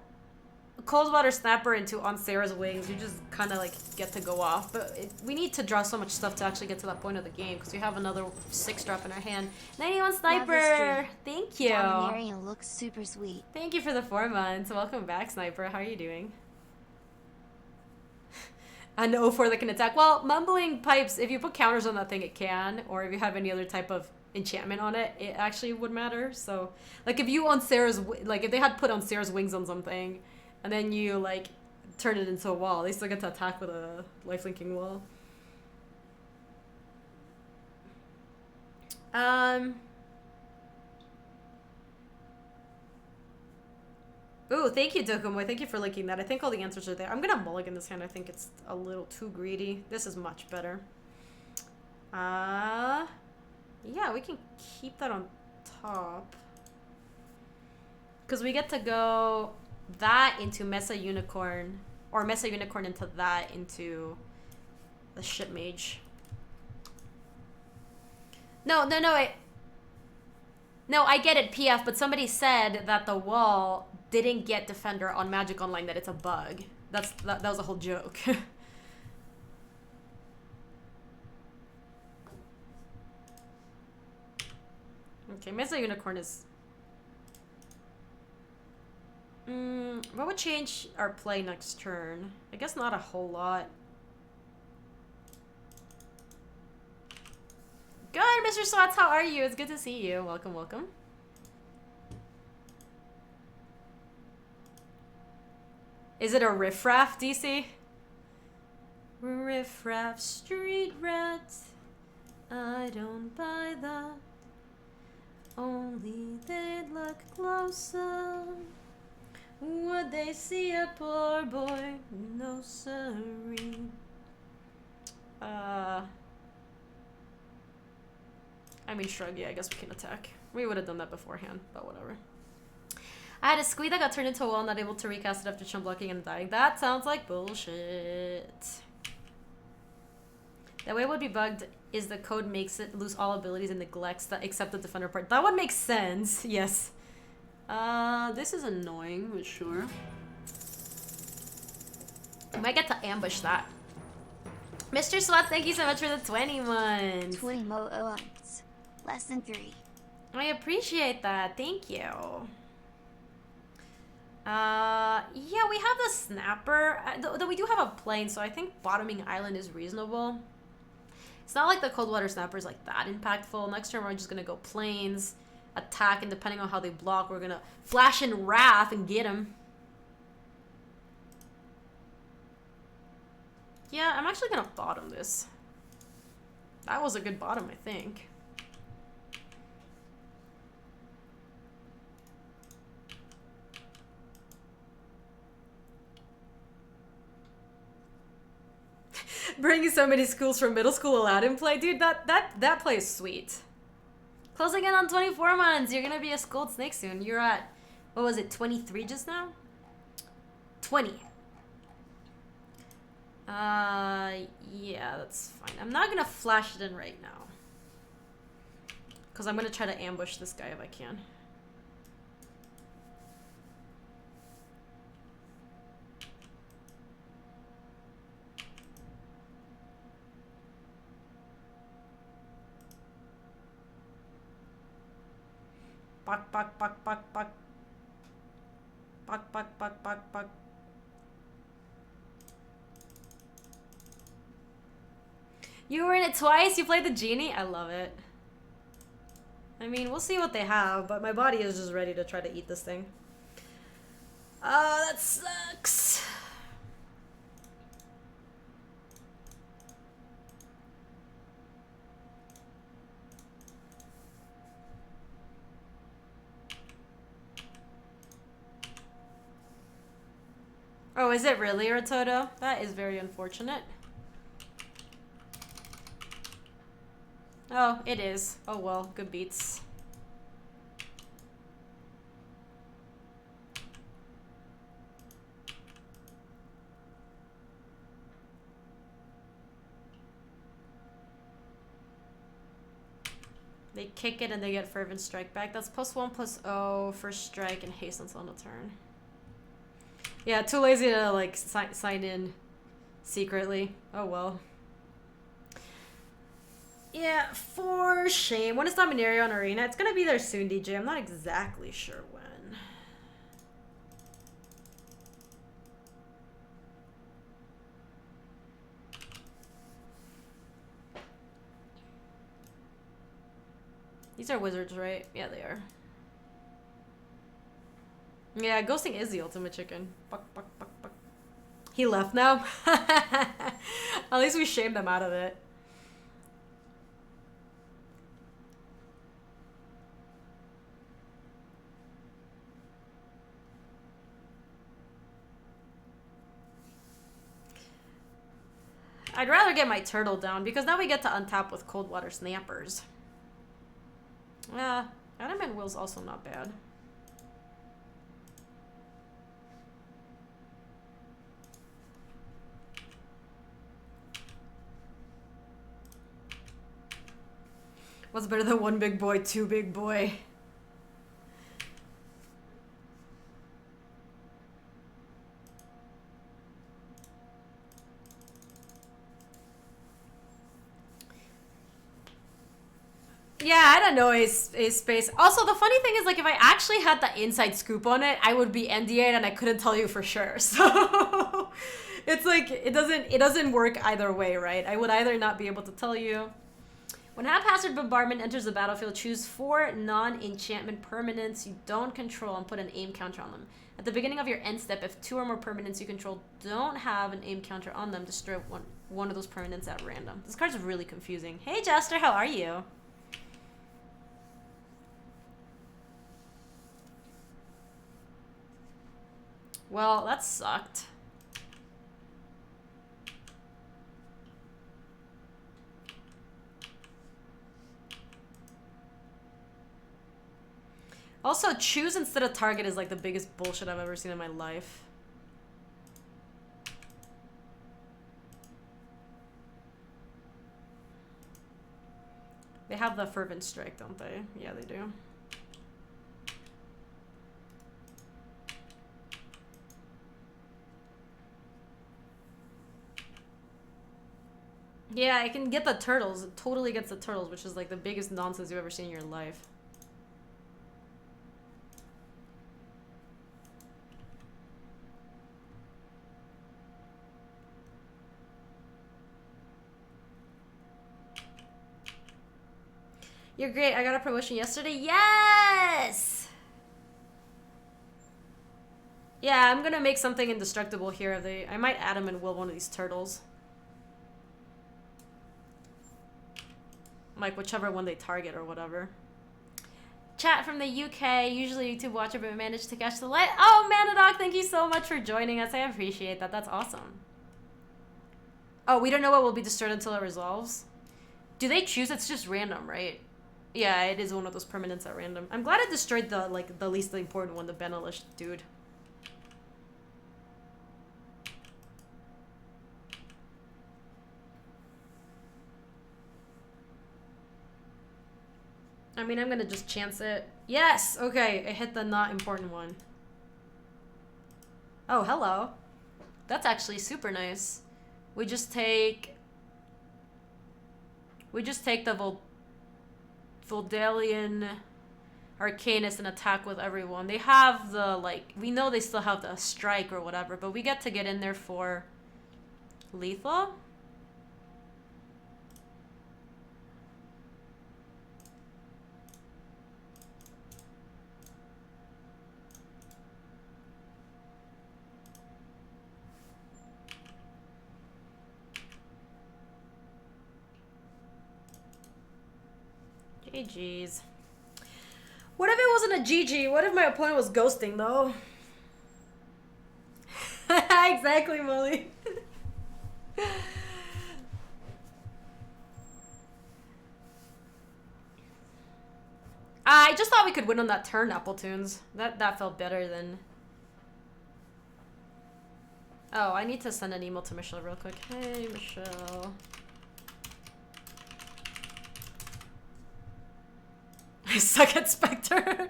Speaker 1: Cold Water Snapper into On Sarah's Wings, you just kind of, like, get to go off. But we need to draw so much stuff to actually get to that point of the game, because we have another 6-drop in our hand. 91 Sniper! Thank you!
Speaker 2: Dominaria looks super sweet.
Speaker 1: Thank you for the 4 months. Welcome back, Sniper. How are you doing? An 0-4 that can attack. Well, Mumbling Pipes, if you put counters on that thing, it can. Or if you have any other type of enchantment on it, it actually would matter. So, like, if you on Sarah's... Like, if they had put on Sarah's Wings on something, and then you, like, turn it into a wall, they still get to attack with a lifelinking wall. Ooh, thank you, Dokumo. Thank you for linking that. I think all the answers are there. I'm gonna mulligan this hand. I think it's a little too greedy. This is much better. Yeah, we can keep that on top. Because we get to go that into Mesa Unicorn, or Mesa Unicorn into that into the Ship Mage. No, I get it, PF, but somebody said that the wall didn't get Defender on Magic Online, that it's a bug. That was a whole joke. Okay, Mesa Unicorn is... what would change our play next turn? I guess not a whole lot. Good, Mr. Swats, how are you? It's good to see you. Welcome, welcome. Is it a riffraff, DC? Riffraff street rat. I don't buy that. Only they'd look closer. Would they see a poor boy? No siree. I mean, shrug, yeah, I guess we can attack. We would have done that beforehand, but whatever. I had a squee that got turned into a wall, not able to recast it after chum blocking and dying. That sounds like bullshit. The way it would be bugged is the code makes it lose all abilities and neglects that except the defender part. That would make sense, yes. This is annoying, but sure. We might get to ambush that. Mr. Swat, thank you so much for the 20 months.
Speaker 2: 20 months. Less than 3.
Speaker 1: I appreciate that. Thank you. Yeah, we have the Snapper. Though we do have a plane, so I think bottoming Island is reasonable. It's not like the Cold Water Snapper is like that impactful. Next turn, we're just gonna go planes, attack, and depending on how they block, we're gonna flash in Wrath and get them. Yeah, I'm actually gonna bottom this. That was a good bottom, I think. Bringing so many schools from middle school Aladdin play. Dude, that play is sweet. Closing in on 24 months. You're gonna be a schooled snake soon. You're at, what was it, 23 just now? 20. Yeah, that's fine. I'm not gonna flash it in right now. Because I'm gonna try to ambush this guy if I can. Buck, buck, buck, buck, buck. Buck, buck, buck, buck, buck. You were in it twice? You played the genie? I love it. I mean, we'll see what they have, but my body is just ready to try to eat this thing. That sucks. Oh, is it really, Rototo? That is very unfortunate. Oh, it is. Oh well, good beats. They kick it and they get Fervent Strike back. That's +1/+0 for strike and hastens on the turn. Yeah, too lazy to like sign in secretly. Oh well. Yeah, for shame. When is Dominaria on Arena? It's gonna be there soon, DJ. I'm not exactly sure when. These are wizards, right? Yeah, they are. Yeah, ghosting is the ultimate chicken. Buck, buck, buck, buck. He left now? At least we shamed them out of it. I'd rather get my turtle down because now we get to untap with cold water snappers. Yeah, Adamant Will's also not bad. What's better than one big boy, two big boy? Yeah, I don't know Ace Space. Also, the funny thing is, like, if I actually had the inside scoop on it, I would be NDA'd and I couldn't tell you for sure. So it's like it doesn't work either way, right? I would either not be able to tell you. When haphazard bombardment enters the battlefield, choose 4 non-enchantment permanents you don't control and put an aim counter on them. At the beginning of your end step, if 2 or more permanents you control don't have an aim counter on them, destroy one of those permanents at random. This card's really confusing. Hey Jester, how are you? Well, that sucked. Also, choose instead of target is like the biggest bullshit I've ever seen in my life. They have the Fervent Strike, don't they? Yeah, they do. Yeah, it can get the turtles. It totally gets the turtles, which is like the biggest nonsense you've ever seen in your life. You're great. I got a promotion yesterday. Yes! Yeah, I'm gonna make something indestructible here. I might add them and will one of these turtles. Like whichever one they target or whatever. Chat from the UK, usually YouTube watcher, but managed to catch the light. Oh, Manadog, thank you so much for joining us. I appreciate that. That's awesome. Oh, we don't know what will be destroyed until it resolves. Do they choose? It's just random, right? Yeah, it is one of those permanents at random. I'm glad it destroyed the least important one, the Benelish dude. I mean, I'm gonna just chance it. Yes! Okay, I hit the not important one. Oh, hello. That's actually super nice. We just take the Voldalian Arcanist and attack with everyone. They have the, like, we know they still have the strike or whatever, but we get to get in there for lethal. GG's. What if it wasn't a GG? What if my opponent was ghosting, though? Exactly, Molly. I just thought we could win on that turn, Appletoons. That felt better than... Oh, I need to send an email to Michelle real quick. Hey, Michelle. I suck at Spectre.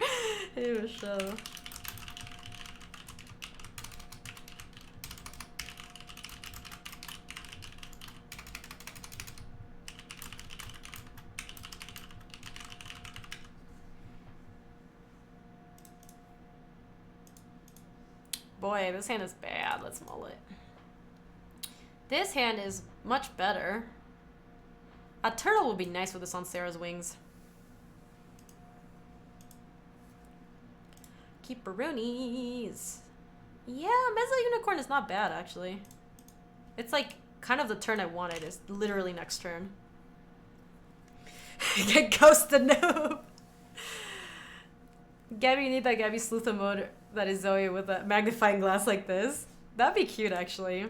Speaker 1: Hey, Michelle. Boy, this hand is bad. Let's mull it. This hand is much better. A turtle would be nice with this on Sarah's wings. Keeperoonies. Yeah, Mezzo Unicorn is not bad, actually. It's like kind of the turn I wanted. Is literally next turn. Get ghosted, no. Gaby, you need that Gaby Sleuth mode that is Zoe with a magnifying glass like this. That'd be cute, actually.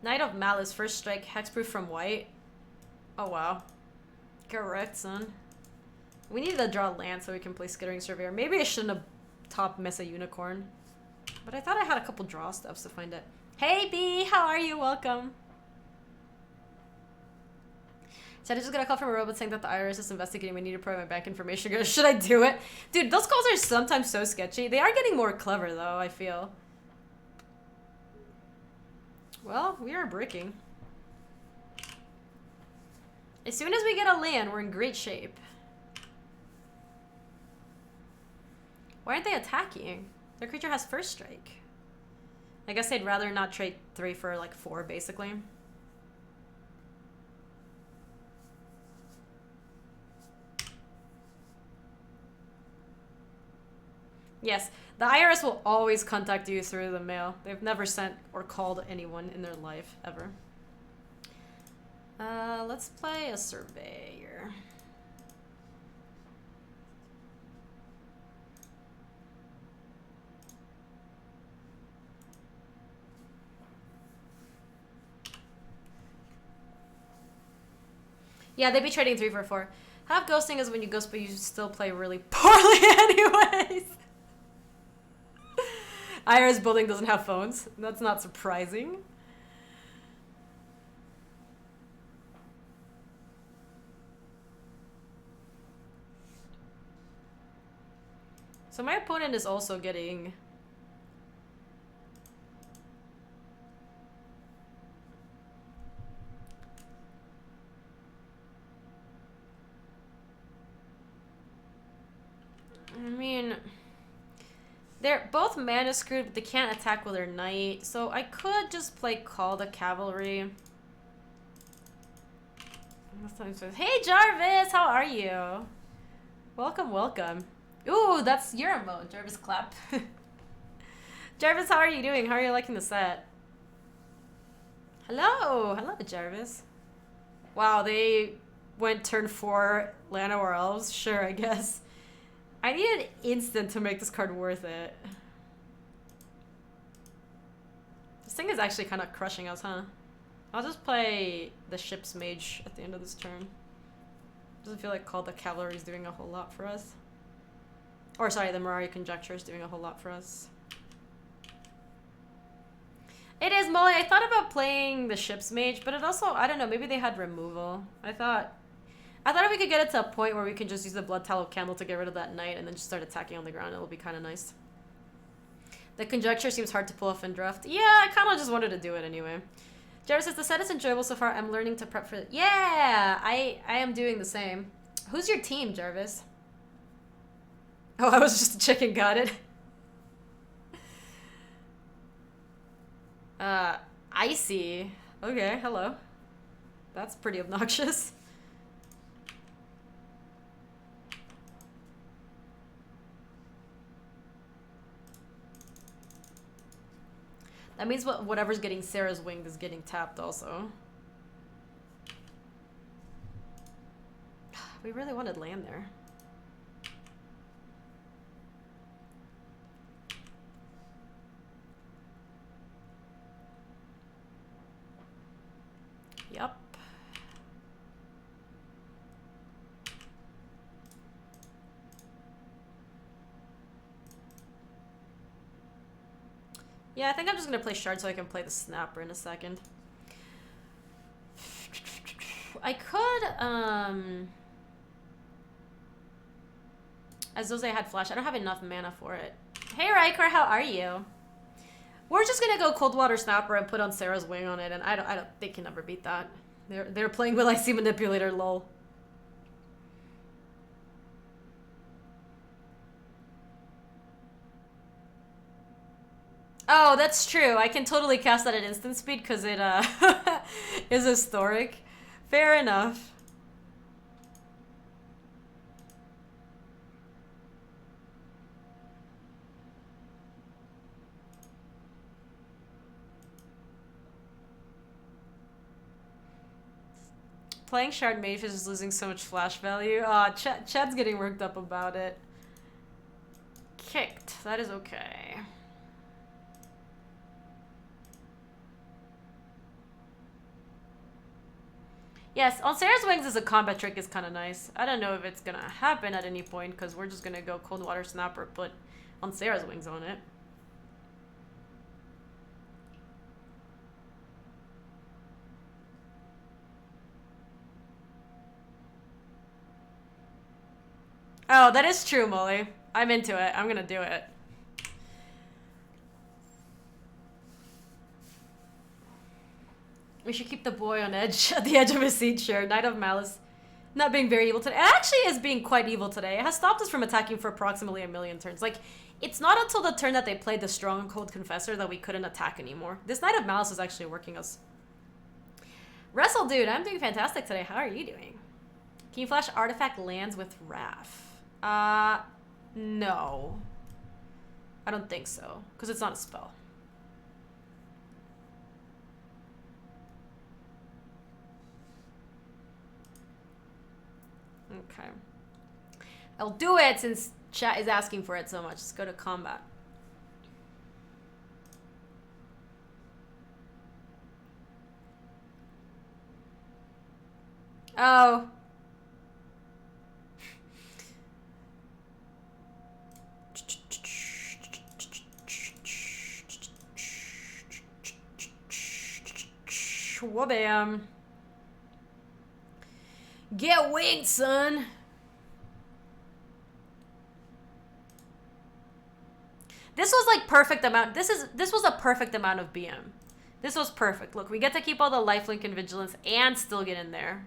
Speaker 1: Knight of Malice, first strike, hexproof from white. Oh wow. Correct, son. We need to draw land so we can play Skittering Surveyor. Maybe I shouldn't have top Mesa Unicorn. But I thought I had a couple draw steps to find it. Hey B, how are you? Welcome. So I just got a call from a robot saying that the IRS is investigating. We need to provide my bank information. Should I do it? Dude, those calls are sometimes so sketchy. They are getting more clever though, I feel. Well, we are breaking. As soon as we get a land, we're in great shape. Why aren't they attacking? Their creature has first strike. I guess they'd rather not trade 3 for like 4, basically. Yes, the IRS will always contact you through the mail. They've never sent or called anyone in their life, ever. Let's play a surveyor. Yeah, they'd be trading 3 for 4. Half ghosting is when you ghost, but you still play really poorly anyways. IRS building doesn't have phones. That's not surprising. So my opponent is also getting... I mean... They're both mana screwed, but they can't attack with their knight. So I could just play Call the Cavalry. Hey Jarvis, how are you? Welcome, welcome. Ooh, that's your emote, Jarvis clap. Jarvis, how are you doing? How are you liking the set? Hello, hello Jarvis. Wow, they went turn 4 Llanowar Elves. Sure, I guess. I need an instant to make this card worth it. This thing is actually kind of crushing us, huh? I'll just play the Ship's Mage at the end of this turn. Doesn't feel like Call the Cavalry is doing a whole lot for us. Or sorry, the Mirari Conjecture is doing a whole lot for us. It is, Molly. I thought about playing the Ship's Mage, but it also, I don't know, maybe they had removal. I thought if we could get it to a point where we can just use the Blood Tallow Candle to get rid of that Knight and then just start attacking on the ground, it'll be kind of nice. The Conjecture seems hard to pull off in draft. Yeah, I kind of just wanted to do it anyway. Jarvis says, the set is enjoyable so far. I'm learning to prep for it. Yeah, I am doing the same. Who's your team, Jarvis? Oh, I was just a chicken, got it. Icy. Okay, hello. That's pretty obnoxious. That means whatever's getting Sarah's winged is getting tapped also. We really wanted land there. Yep. Yeah, I think I'm just gonna play Shard so I can play the Snapper in a second. I could, as Jose had Flash, I don't have enough mana for it. Hey Riker, how are you? We're just gonna go Coldwater Snapper and put on Sarah's Wing on it, and I don't, they can never beat that. They're playing Will I See Manipulator, lol. Oh, that's true. I can totally cast that at instant speed because it is historic. Fair enough. Playing Shard Mage is losing so much flash value. Chad's getting worked up about it. Kicked. That is okay. Yes, on Sarah's Wings as a combat trick is kind of nice. I don't know if it's going to happen at any point because we're just going to go Coldwater Snapper, put on Sarah's Wings on it. Oh, that is true, Molly. I'm into it. I'm going to do it. We should keep the boy on edge, at the edge of his seat, sure. Knight of Malice not being very evil today. It actually is being quite evil today. It has stopped us from attacking for approximately 1,000,000 turns. Like, it's not until the turn that they played the Stronghold Confessor that we couldn't attack anymore. This Knight of Malice is actually working us. Wrestle, dude, I'm doing fantastic today. How are you doing? Can you flash Artifact lands with Wrath? No. I don't think so, because it's not a spell. Okay. I'll do it since chat is asking for it so much. Let's go to combat. Oh. Whabam. Get winged, son. This was like perfect amount. This was a perfect amount of BM. This was perfect. Look, we get to keep all the lifelink and vigilance and still get in there.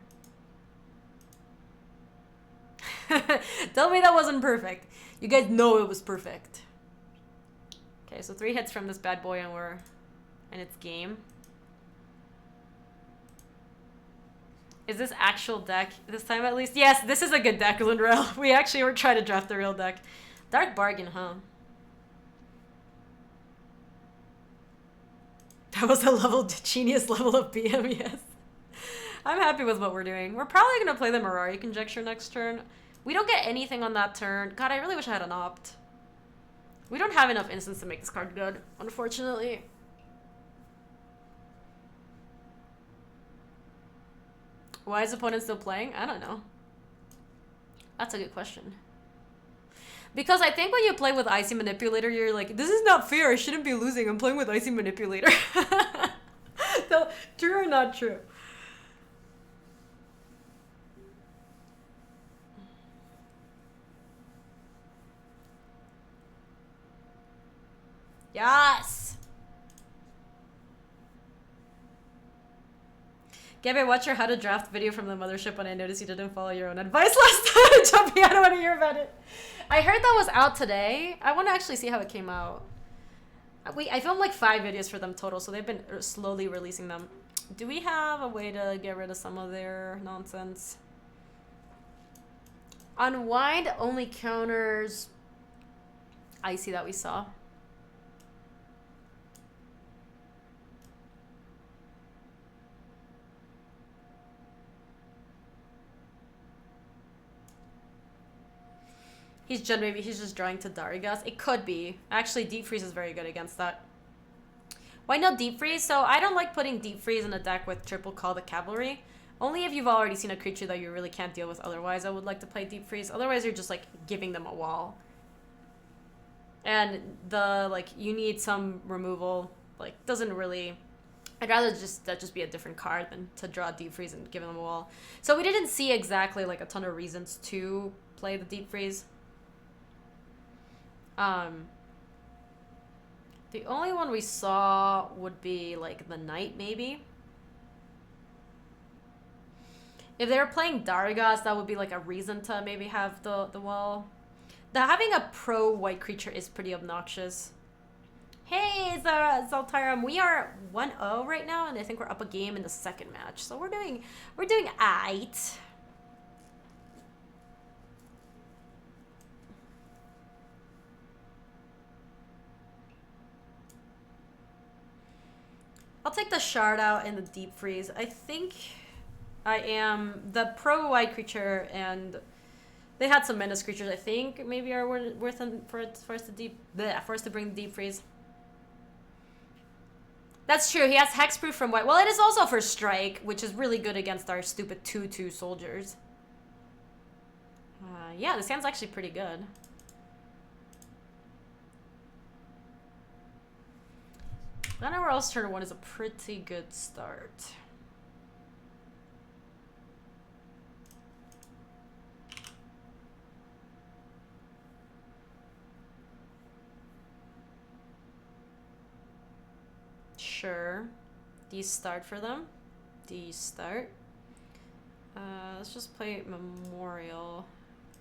Speaker 1: Tell me that wasn't perfect. You guys know it was perfect. Okay, so 3 hits from this bad boy and it's game. Is this actual deck this time at least? Yes, this is a good deck, Lundrell. We actually were trying to draft the real deck. Dark Bargain, huh? That was a genius level of BM, yes. I'm happy with what we're doing. We're probably going to play the Mirari Conjecture next turn. We don't get anything on that turn. God, I really wish I had an opt. We don't have enough instants to make this card good, unfortunately. Why is opponent still playing? I don't know. That's a good question. Because I think when you play with Icy Manipulator, you're like, this is not fair. I shouldn't be losing. I'm playing with Icy Manipulator. So, true or not true? Yes! Gaby, I watched your how to draft video from the mothership and I noticed you didn't follow your own advice last time. Jumpy, I don't want to hear about it. I heard that was out today. I want to actually see how it came out. I filmed like 5 videos for them total, so they've been slowly releasing them. Do we have a way to get rid of some of their nonsense? Unwind only counters Icy that we saw. Maybe he's just drawing to Darigas. It could be. Actually, Deep Freeze is very good against that. Why no Deep Freeze? So I don't like putting Deep Freeze in a deck with triple Call the Cavalry. Only if you've already seen a creature that you really can't deal with otherwise I would like to play Deep Freeze. Otherwise you're just like giving them a wall. And you need some removal. Like, doesn't really... I'd rather that just be a different card than to draw Deep Freeze and give them a wall. So we didn't see exactly like a ton of reasons to play the Deep Freeze. The only one we saw would be like the Knight, maybe. If they were playing Darigas, that would be like a reason to maybe have the wall. Having a pro white creature is pretty obnoxious. Hey, Zaltaram, we are 1-0 right now, and I think we're up a game in the second match, so we're doing aight. I'll take the Shard out and the Deep Freeze. I think I am the pro white creature, and they had some menace creatures. I think maybe are worth for us to bring the Deep Freeze. That's true. He has hexproof from white. Well, it is also for strike, which is really good against our stupid 2/2 soldiers. Yeah, this hand's actually pretty good. Nowhere else turn 1 is a pretty good start. Sure. These start for them. These start. Let's just play Memorial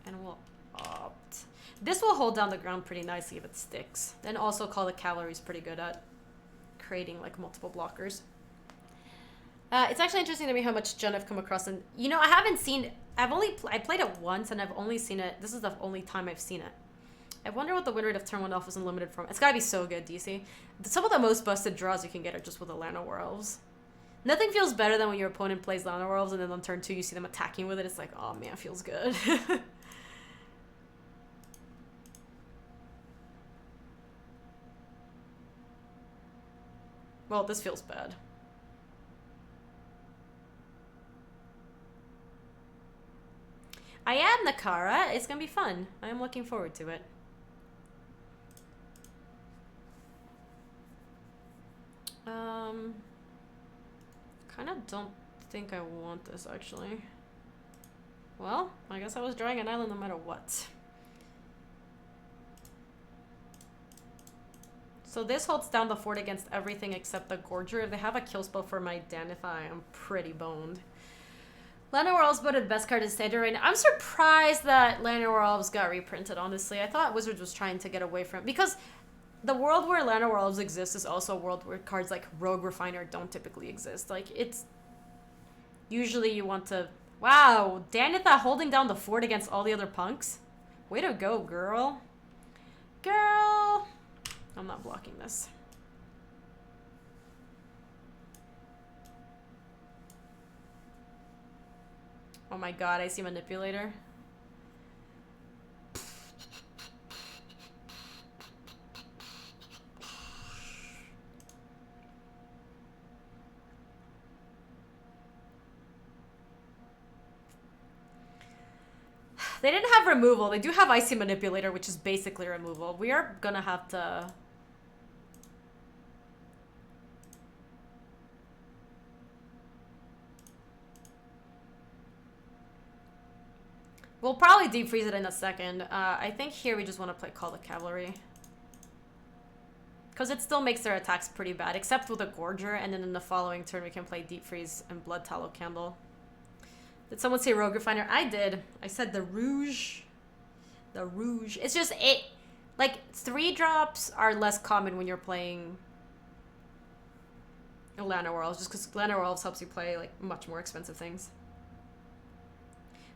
Speaker 1: and we'll opt. This will hold down the ground pretty nicely if it sticks. And also Call the Cavalry is pretty good at creating like multiple blockers. It's actually interesting to me how much Jund I've come across, and you know, I haven't seen. I played it once, and I've only seen it. This is the only time I've seen it. I wonder what the win rate of turn 1 off is unlimited from. It's gotta be so good, DC. Some of the most busted draws you can get are just with the Llanowar Elves. Nothing feels better than when your opponent plays Llanowar Elves, and then on turn 2 you see them attacking with it. It's like, oh man, it feels good. Well, this feels bad. I am Nakara. It's gonna be fun. I am looking forward to it. Kind of don't think I want this, actually. Well, I guess I was drawing an island no matter what. So this holds down the fort against everything except the Gorger. If they have a kill spell for my Danithai, I'm pretty boned. Llanowar Elves voted best card in Standard right now. I'm surprised that Llanowar Elves got reprinted, honestly. I thought Wizards was trying to get away from it. Because the world where Llanowar Elves exist is also a world where cards like Rogue Refiner don't typically exist. Like, it's... Usually you want to... Wow, Danitha holding down the fort against all the other punks? Way to go, girl. Girl! I'm not blocking this. Oh my god, I see Manipulator. They didn't have removal. They do have Icy Manipulator, which is basically removal. We are gonna have to... We'll probably deep freeze it in a second. I think here we just want to play Call the Cavalry. Because it still makes their attacks pretty bad, except with a Gorger, and then in the following turn we can play Deep Freeze and Blood Tallow Candle. Did someone say Rogue Refiner? I did. I said the Rouge. The Rouge. It's just, like, 3-drops are less common when you're playing Llanowar Elves, just because Llanowar Elves helps you play, like, much more expensive things.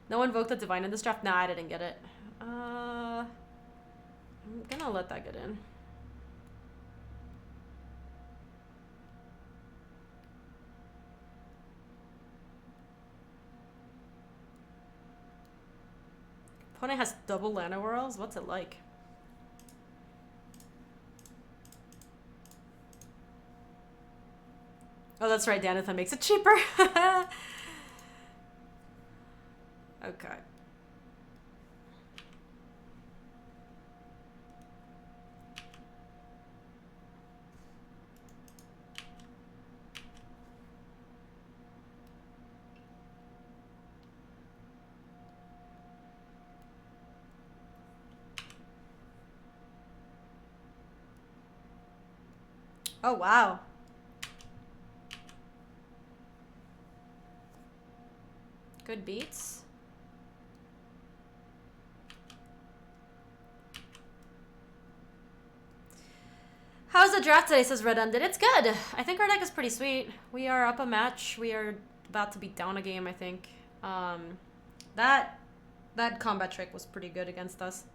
Speaker 1: No one invoked the Divine in this draft? Nah, I didn't get it. I'm gonna let that get in. Opponent has double Llanowar Elves? What's it like? Oh, that's right, Danathan makes it cheaper. Okay. Oh, wow. Good beats. How's the draft today, says Red Ended? It's good. I think our deck is pretty sweet. We are up a match. We are about to be down a game, I think. That combat trick was pretty good against us.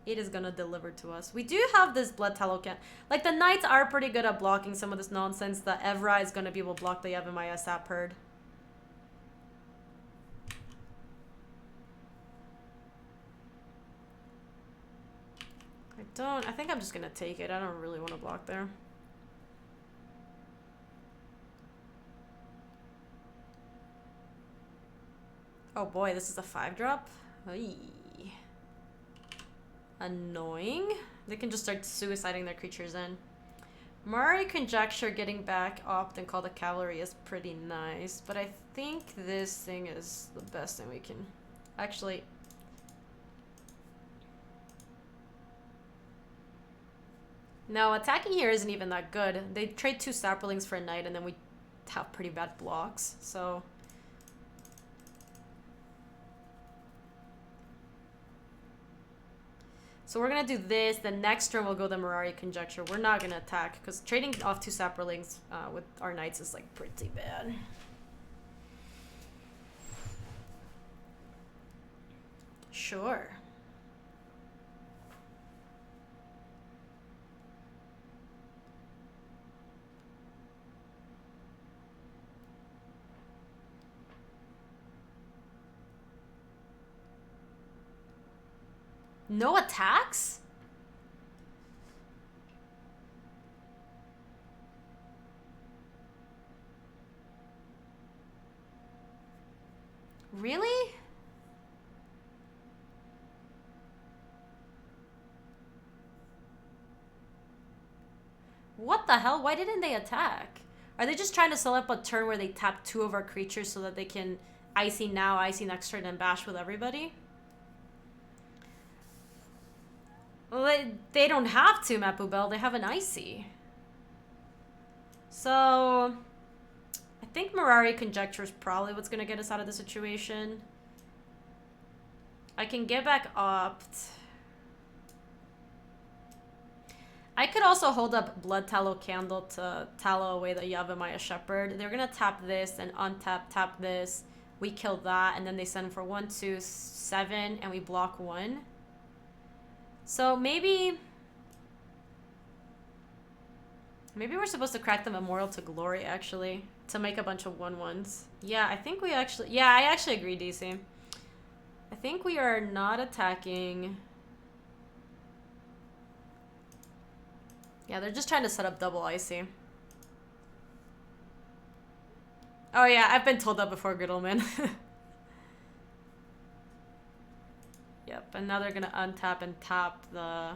Speaker 1: It is gonna deliver to us. We do have this Blood Tallow can. Like, the Knights are pretty good at blocking some of this nonsense. The Evra is gonna be able to block the Yavimaya Sap Herd. I think I'm just gonna take it. I don't really want to block there. Oh boy, this is a 5-drop? Annoying. They can just start suiciding their creatures in. Mari Conjecture getting back up and Call the Cavalry is pretty nice, but I think this thing is the best thing we can... Actually... No, attacking here isn't even that good. They trade 2 Saprolings for a Knight, and then we have pretty bad blocks, so... So we're gonna do this. The next turn we'll go the Mirari Conjecture. We're not gonna attack, because trading off 2 Saprolings with our Knights is, like, pretty bad. Sure. No attacks? Really? What the hell? Why didn't they attack? Are they just trying to set up a turn where they tap 2 of our creatures so that they can Icy now, Icy next turn, and bash with everybody? Well, they don't have to, Mapu Bell. They have an Icy. So, I think Mirari Conjecture is probably what's going to get us out of the situation. I can get back up. I could also hold up Blood Tallow Candle to tallow away the Yavimaya Shepherd. They're going to tap this and untap, tap this. We kill that, and then they send for 1, 2, 7, and we block 1. So maybe we're supposed to crack the Memorial to Glory, actually, to make a bunch of 1/1s. Yeah, I think we actually... Yeah, I actually agree, DC. I think we are not attacking... Yeah, they're just trying to set up double Icy. Oh yeah, I've been told that before, Gittleman. and now they're gonna untap and tap the...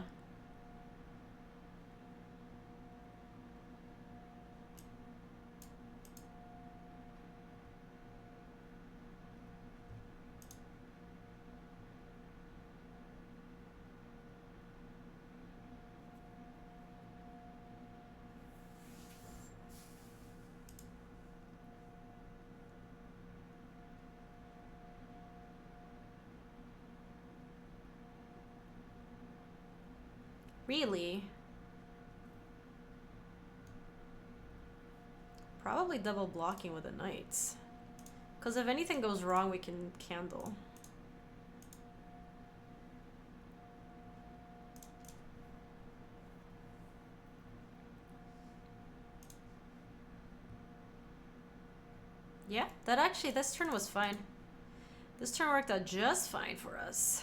Speaker 1: Really? Probably double blocking with the knights. Because if anything goes wrong, we can candle. Yeah, that actually, this turn was fine. This turn worked out just fine for us.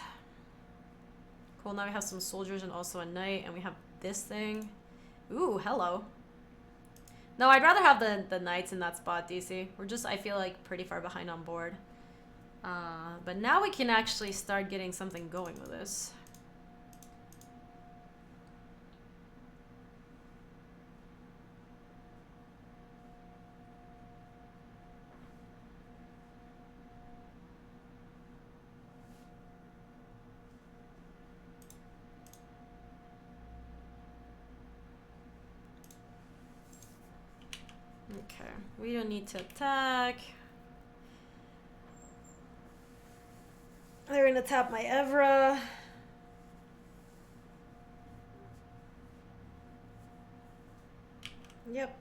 Speaker 1: Cool, now we have some soldiers and also a knight, and we have this thing. Ooh, hello. No, I'd rather have the knights in that spot, DC. We're just, I feel like, pretty far behind on board. But now we can actually start getting something going with this. Okay, we don't need to attack. They're gonna tap my Evra. Yep.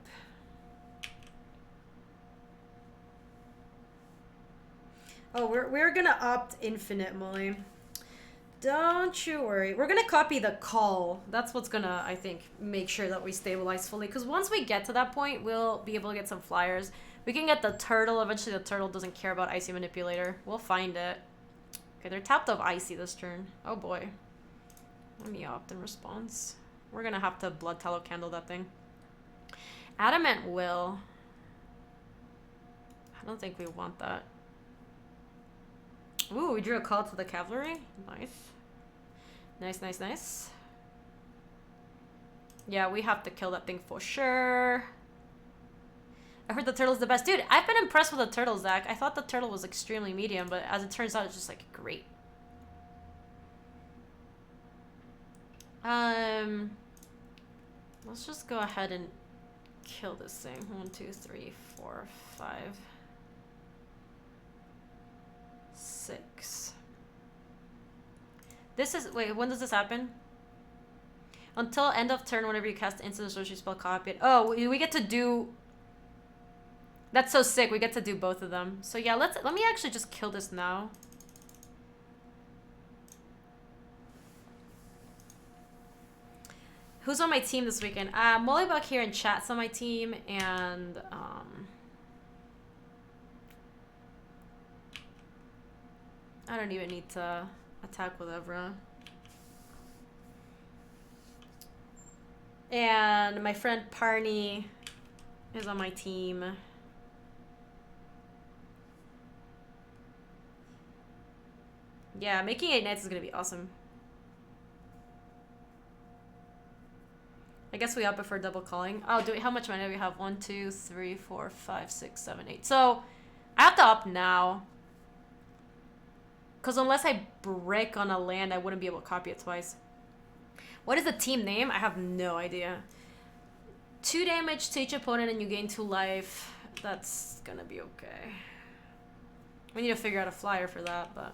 Speaker 1: Oh, we're gonna opt infinite, Molly. Don't you worry. We're gonna copy the call. That's what's gonna, I think, make sure that we stabilize fully. Because once we get to that point, we'll be able to get some flyers. We can get the turtle. Eventually, the turtle doesn't care about Icy Manipulator. We'll find it. Okay, they're tapped off Icy this turn. Oh boy. Let me opt in response. We're gonna have to Blood Tallow Candle that thing. Adamant Will. I don't think we want that. Ooh, we drew a call to the cavalry. Nice. Nice, nice, nice. Yeah, we have to kill that thing for sure. I heard the turtle's the best. Dude, I've been impressed with the turtle, Zach. I thought the turtle was extremely medium, but as it turns out, it's just, like, great. Let's just go ahead and kill this thing. 1, 2, 3, 4, 5, 6. This is, wait, when does this happen? Until end of turn, whenever you cast instant sorcery spell, copy it. Oh, we get to do... That's so sick. We get to do both of them. So yeah, let me actually just kill this now. Who's on my team this weekend? Mollybuck here in chat's on my team, and I don't even need to attack with Evra. And my friend Parney is on my team. Yeah, making 8 knights is gonna be awesome. I guess we up it for double calling. Oh, how much money do we have? 1, 2, 3, 4, 5, 6, 7, 8. So I have to up now. Because unless I brick on a land, I wouldn't be able to copy it twice. What is the team name? I have no idea. 2 damage to each opponent and you gain 2 life. That's gonna be okay. We need to figure out a flyer for that, but...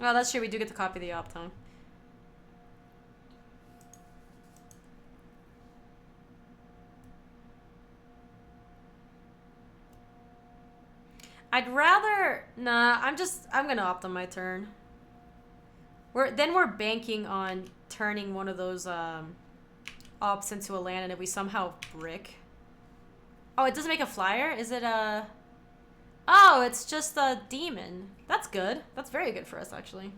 Speaker 1: Oh, that's true. We do get to copy the opt, huh? I'd rather... Nah, I'm gonna opt on my turn. Then we're banking on turning one of those opts into a land, and if we somehow brick... Oh, it doesn't make a flyer? Is it a... Oh, it's just a demon. That's good. That's very good for us, actually.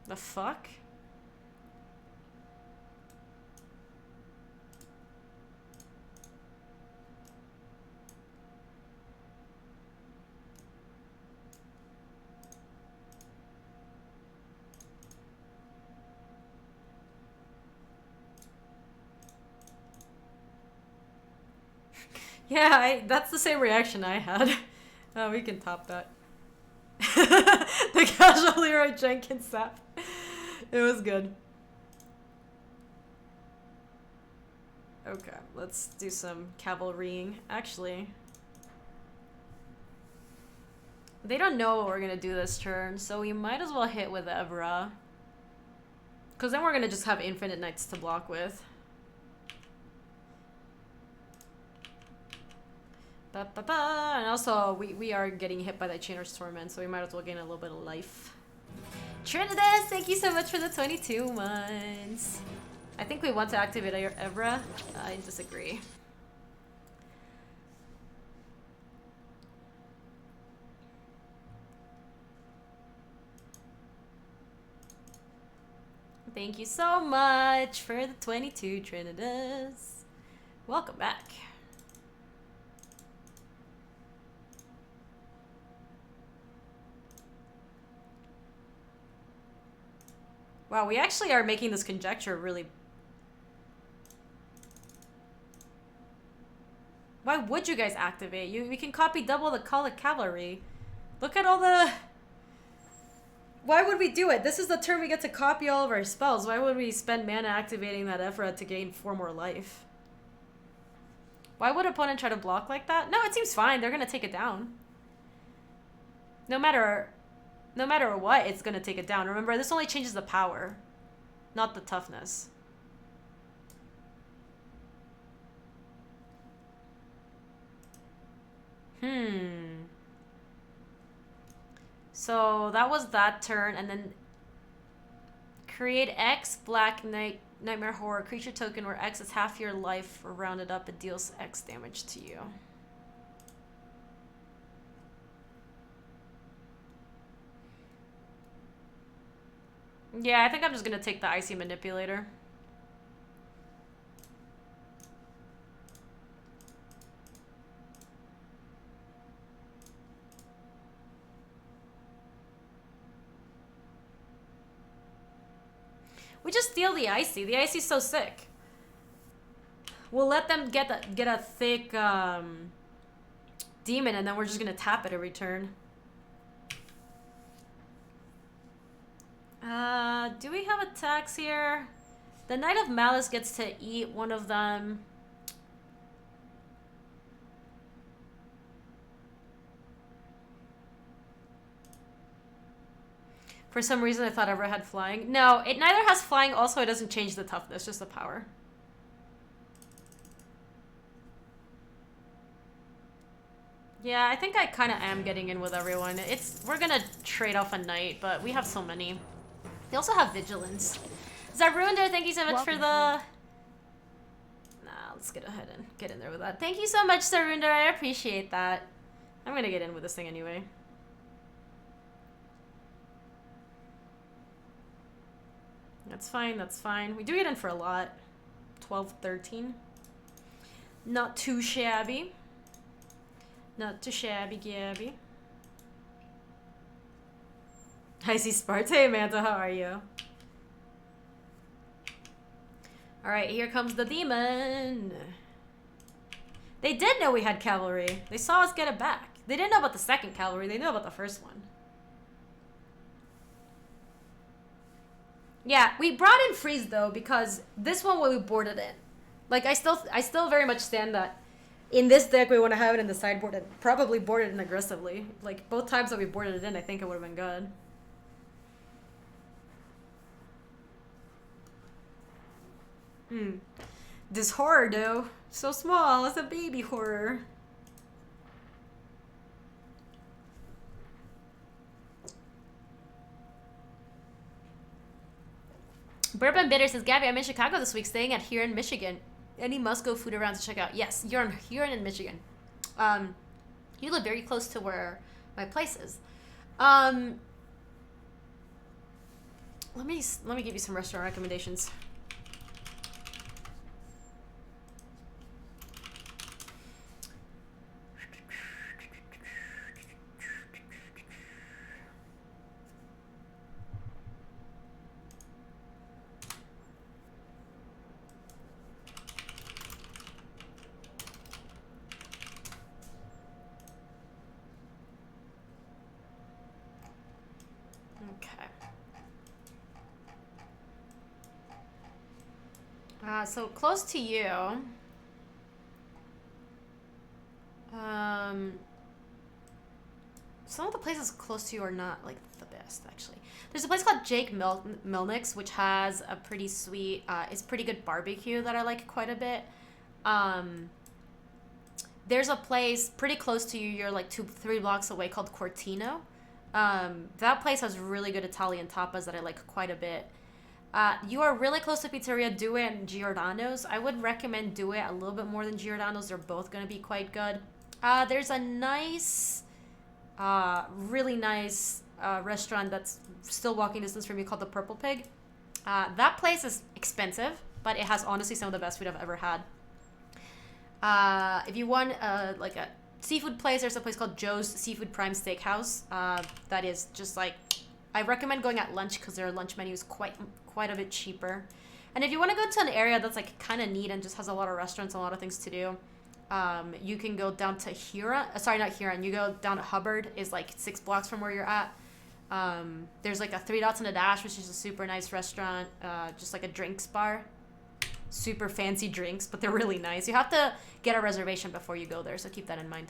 Speaker 1: The fuck? Yeah, that's the same reaction I had. Oh, we can top that. The casual Leroy Jenkins sap. It was good. Okay, let's do some cavalrying. Actually, they don't know what we're gonna do this turn, so we might as well hit with Evra. Because then we're gonna just have infinite knights to block with. And also, we are getting hit by the Chainer's Torment, so we might as well gain a little bit of life. Trinidad, thank you so much for the 22 months. I think we want to activate Evra. I disagree. Thank you so much for the 22 Trinidas. Welcome back. Wow, we actually are making this conjecture really... Why would you guys activate? We can copy double the cavalry. Look at all the... Why would we do it? This is the turn we get to copy all of our spells. Why would we spend mana activating that Ephra to gain 4 more life? Why would opponent try to block like that? No, it seems fine. They're gonna take it down. No matter what, it's gonna take it down. Remember, this only changes the power, not the toughness. So that was that turn, and then create X Black Nightmare Horror creature token where X is half your life rounded up. It deals X damage to you. Yeah, I think I'm just gonna take the Icy Manipulator. We just steal the Icy. The Icy's so sick. We'll let them get a thick demon, and then we're just gonna tap it every turn. Do we have attacks here? The Knight of Malice gets to eat one of them. For some reason, I thought Ever had flying. No, it neither has flying. Also, it doesn't change the toughness, just the power. Yeah, I think I kind of am getting in with everyone. We're gonna trade off a knight, but we have so many. They also have vigilance. Zarunder, thank you so much for the... Nah, let's get ahead and get in there with that. Thank you so much, Zarunder. I appreciate that. I'm gonna get in with this thing anyway. That's fine, that's fine. We do get in for a lot. 12, 13. Not too shabby. Not too shabby, Gabby. I see Spartz. Hey, Amanda, how are you? Alright, here comes the demon. They did know we had cavalry. They saw us get it back. They didn't know about the second cavalry. They knew about the first one. Yeah, we brought in Freeze, though, because this one we boarded in. Like, I still very much stand that in this deck we want to have it in the sideboard and probably board it in aggressively. Like, both times that we boarded it in, I think it would have been good. This horror, though. So small. It's a baby horror. Bourbon Bitter says, Gabby, I'm in Chicago this week, staying at Huron, Michigan. Any must-go food around to check out? Yes, you're in Huron in Michigan. You live very close to where my place is. Let me give you some restaurant recommendations. So close to you. Some of the places close to you are not like the best, actually. There's a place called Jake Milnick's, which has a pretty sweet, it's pretty good barbecue that I like quite a bit. There's a place pretty close to you. You're like 2-3 blocks away called Cortino. That place has really good Italian tapas that I like quite a bit. You are really close to Pizzeria Due and Giordano's. I would recommend Due a little bit more than Giordano's. They're both going to be quite good. There's a nice, really nice restaurant that's still walking distance from you called the Purple Pig. That place is expensive, but it has honestly some of the best food I've ever had. If you want like a seafood place, there's a place called Joe's Seafood Prime Steakhouse. That is just like, I recommend going at lunch because their lunch menu is quite a bit cheaper. And if you want to go to an area that's like kind of neat and just has a lot of restaurants and a lot of things to do, you can go down to Huron. Sorry, not Huron. You go down to Hubbard, is like 6 blocks from where you're at. There's like a 3 Dots and a Dash, which is a super nice restaurant, just like a drinks bar. Super fancy drinks, but they're really nice. You have to get a reservation before you go there, so keep that in mind.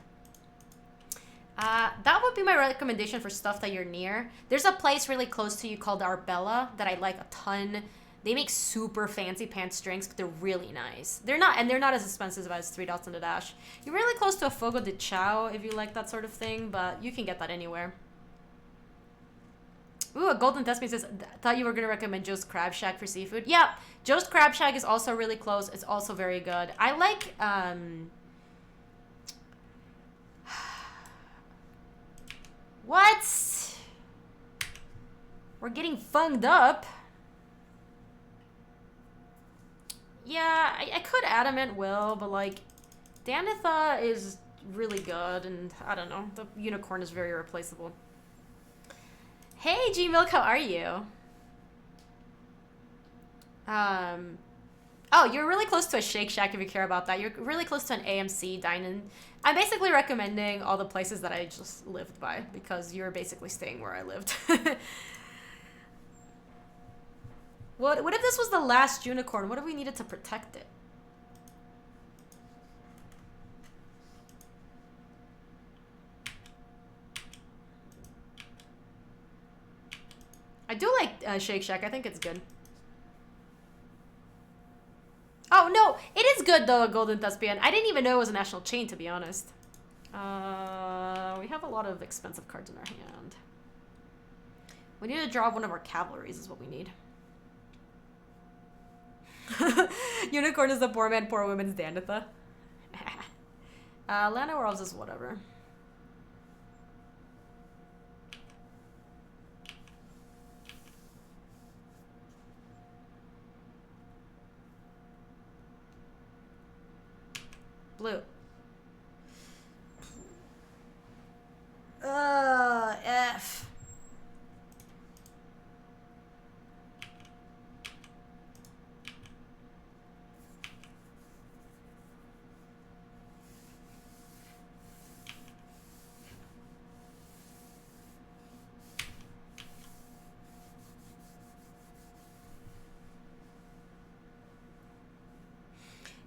Speaker 1: That would be my recommendation for stuff that you're near. There's a place really close to you called Arbella that I like a ton. They make super fancy pants drinks, but they're really nice. They're not as expensive as 3 Dots and a Dash. You're really close to a Fogo de Chao if you like that sort of thing, but you can get that anywhere. Ooh, a Golden Thespian says, thought you were going to recommend Joe's Crab Shack for seafood. Yeah, Joe's Crab Shack is also really close. It's also very good. I like, what? We're getting funged up. Yeah, I could Adamant Will, but like, Danitha is really good, and I don't know, the unicorn is very replaceable. Hey, G-Milk, how are you? Oh, you're really close to a Shake Shack if you care about that. You're really close to an AMC dine-in. I'm basically recommending all the places that I just lived by because you're basically staying where I lived. What if this was the last unicorn? What if we needed to protect it? I do like Shake Shack. I think it's good. Oh, no. It is good, though, Golden Thespian. I didn't even know it was a national chain, to be honest. We have a lot of expensive cards in our hand. We need to draw one of our cavalries is what we need. Unicorn is the poor man, poor woman's Danitha. Lana Worlds is whatever. Blue. F.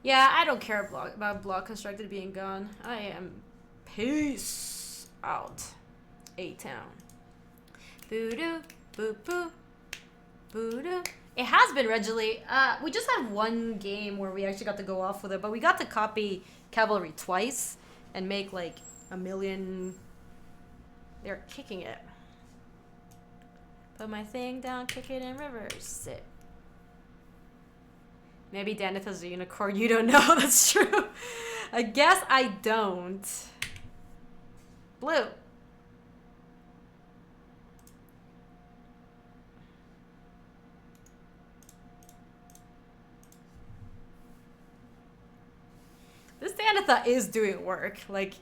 Speaker 1: Yeah, I don't care about Block Constructed being gone. I am peace out. A-Town. Boo-doo, boo-boo, boo-doo. It has been regularly. We just had one game where we actually got to go off with it, but we got to copy Cavalry twice and make like 1 million. They're kicking it. Put my thing down, kick it in reverse. Sit. Maybe Danitha's a unicorn. You don't know. That's true. I guess I don't. Blue. Danitha is doing work. Like,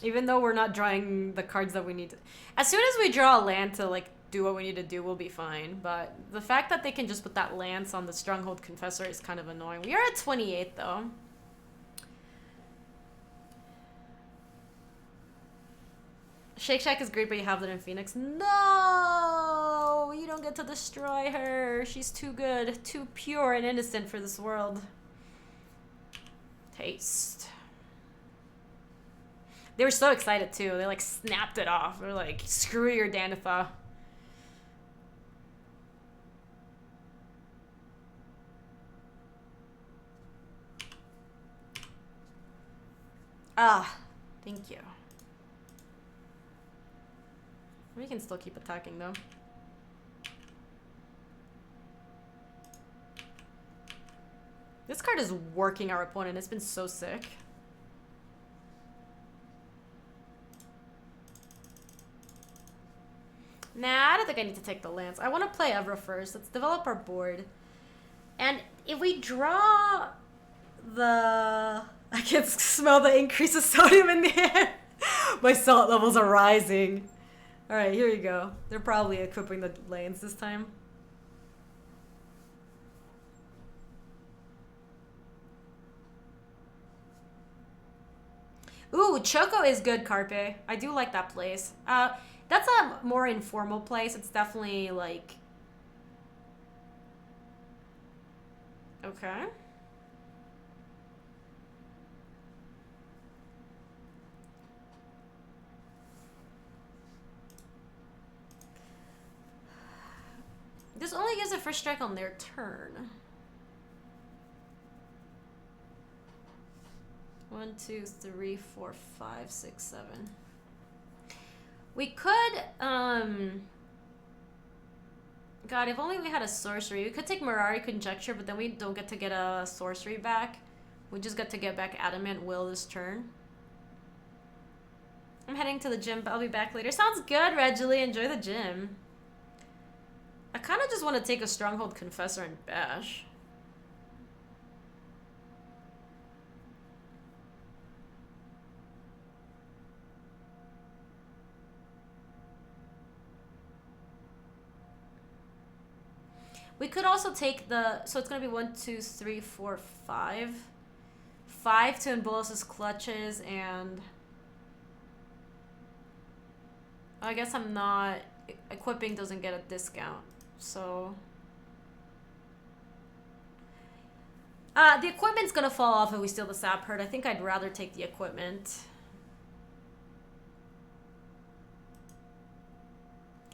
Speaker 1: even though we're not drawing the cards that we need to... As soon as we draw a land to, like, do what we need to do, we'll be fine. But the fact that they can just put that lance on the Stronghold Confessor is kind of annoying. We are at 28, though. Shake Shack is great, but you have that in Phoenix. No! You don't get to destroy her. She's too good, too pure and innocent for this world. Taste. They were so excited, too. They, like, snapped it off. They're like, screw your Danitha. Ah, thank you. We can still keep attacking, though. This card is working our opponent. It's been so sick. Nah, I don't think I need to take the lance. I want to play Evra first. Let's develop our board. And if we draw the... I can smell the increase of sodium in the air. My salt levels are rising. Alright, here you go. They're probably equipping the lanes this time. Ooh, Choco is good, Carpe. I do like that place. That's a more informal place. It's definitely like... Okay. This only gives a first strike on their turn. 1, 2, 3, 4, 5, 6, 7. We could, God, if only we had a sorcery. We could take Mirari Conjecture, but then we don't get to get a sorcery back. We just get to get back Adamant Will this turn. I'm heading to the gym, but I'll be back later. Sounds good, Reggie. Enjoy the gym. I kind of just want to take a Stronghold Confessor and bash. We could also take the... So it's going to be 1, 2, 3, 4, 5. 5 to Embolos' Clutches and... I guess I'm not... Equipping doesn't get a discount, so... the equipment's gonna fall off if we steal the Sap Herd. I think I'd rather take the equipment.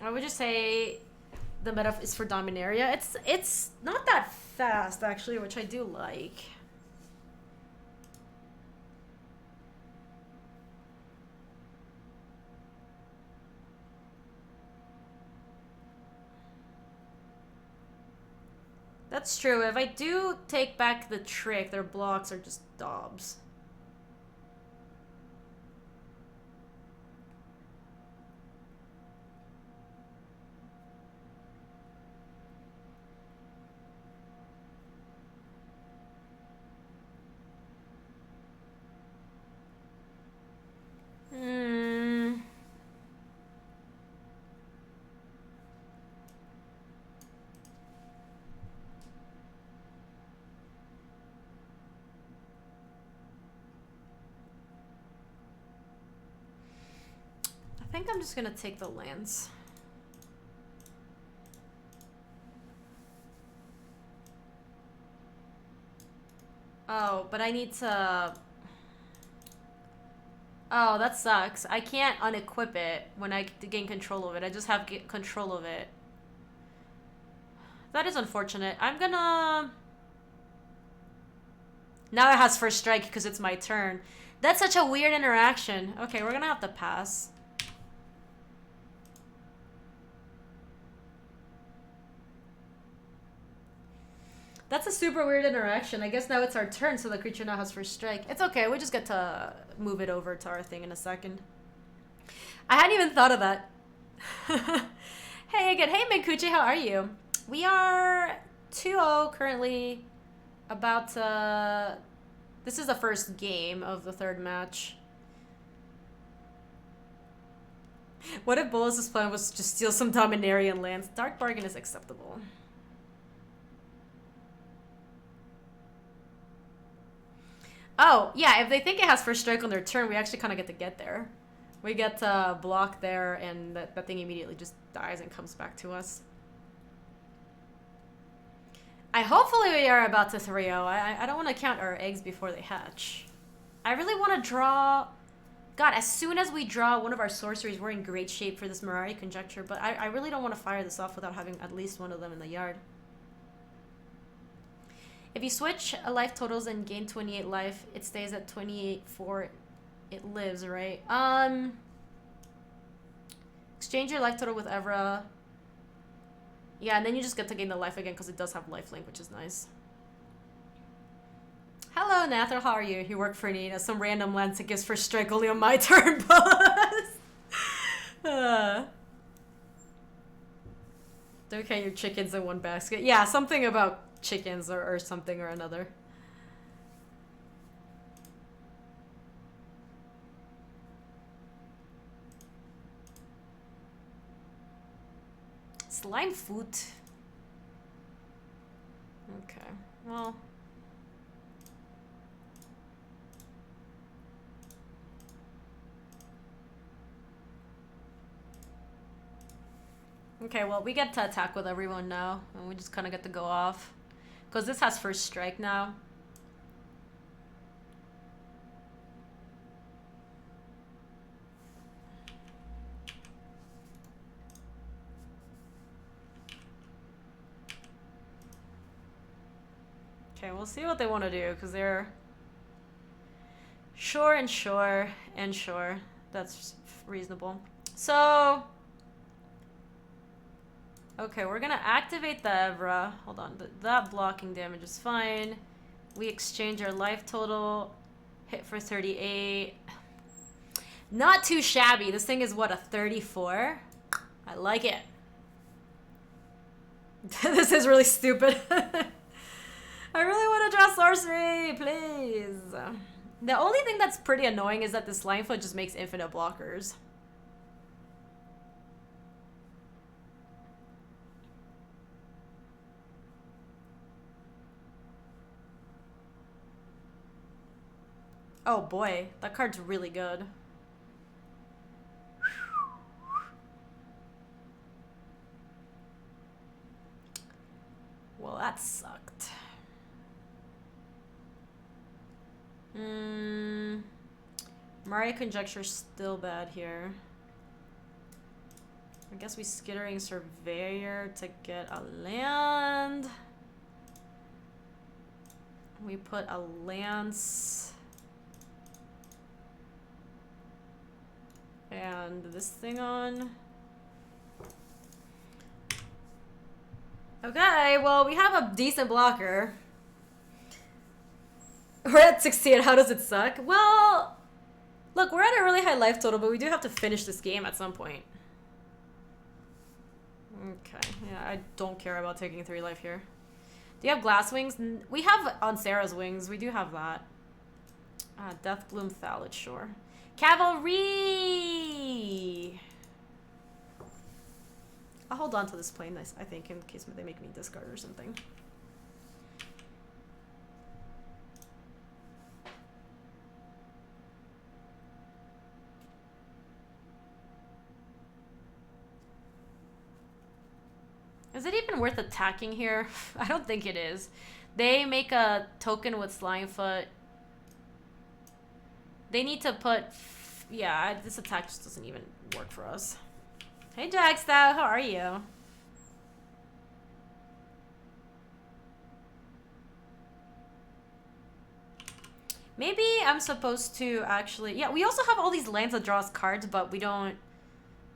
Speaker 1: I would just say the meta is for Dominaria. It's not that fast, actually, which I do like. That's true. If I do take back the trick, their blocks are just daubs. I think I'm just gonna take the lance. Oh, but I need to... Oh, that sucks. I can't unequip it when I gain control of it. I just have control of it. That is unfortunate. I'm gonna... Now it has first strike because it's my turn. That's such a weird interaction. Okay, we're gonna have to pass. That's a super weird interaction. I guess now it's our turn, so the creature now has first strike. It's okay. We just get to move it over to our thing in a second. I hadn't even thought of that. Hey, again. Hey, Mikuchi. How are you? We are 2-0 currently. About to... This is the first game of the third match. What if Bolus's plan was to steal some Dominarian lands? Dark Bargain is acceptable. Oh, yeah, if they think it has first strike on their turn, we actually kind of get there. We get to block there, and that thing immediately just dies and comes back to us. Hopefully we are about to 3-0. I don't want to count our eggs before they hatch. I really want to draw... God, as soon as we draw one of our sorceries, we're in great shape for this Mirari Conjecture, but I really don't want to fire this off without having at least one of them in the yard. If you switch life totals and gain 28 life, it stays at 28 for it lives, right? Exchange your life total with Evra. Yeah, and then you just get to gain the life again because it does have lifelink, which is nice. Hello, Nather. How are you? You work for Nina. Some random lens that gives first strike only on my turn, boss. Don't count your chickens in one basket. Yeah, something about chickens or something or another. Slime foot. Okay, well. Okay, well, we get to attack with everyone now, and we just kind of get to go off. Because this has first strike now. Okay, we'll see what they want to do, because they're... Sure and sure and sure. That's reasonable. So... Okay, we're gonna activate the Evra. Hold on, that blocking damage is fine. We exchange our life total. Hit for 38. Not too shabby. This thing is, what, a 34? I like it. This is really stupid. I really want to draw sorcery, please. The only thing that's pretty annoying is that this Linefoot just makes infinite blockers. Oh boy, that card's really good. Well, that sucked. Maria Conjecture's still bad here. I guess we Skittering Surveyor to get a land. We put a Lance. And this thing on. Okay, well, we have a decent blocker. We're at 16. How does it suck? Well, look, we're at a really high life total, but we do have to finish this game at some point. Okay, yeah, I don't care about taking 3 life here. Do you have Glass Wings? We have on Sarah's Wings. We do have that. Death Bloom Thallid, sure. Cavalry! I'll hold on to this plane, I think, in case they make me discard or something. Is it even worth attacking here? I don't think it is. They make a token with Slimefoot. They need to put... Yeah, this attack just doesn't even work for us. Hey, Jackstow, how are you? Maybe I'm supposed to actually... Yeah, we also have all these lands that draw us cards, but we don't...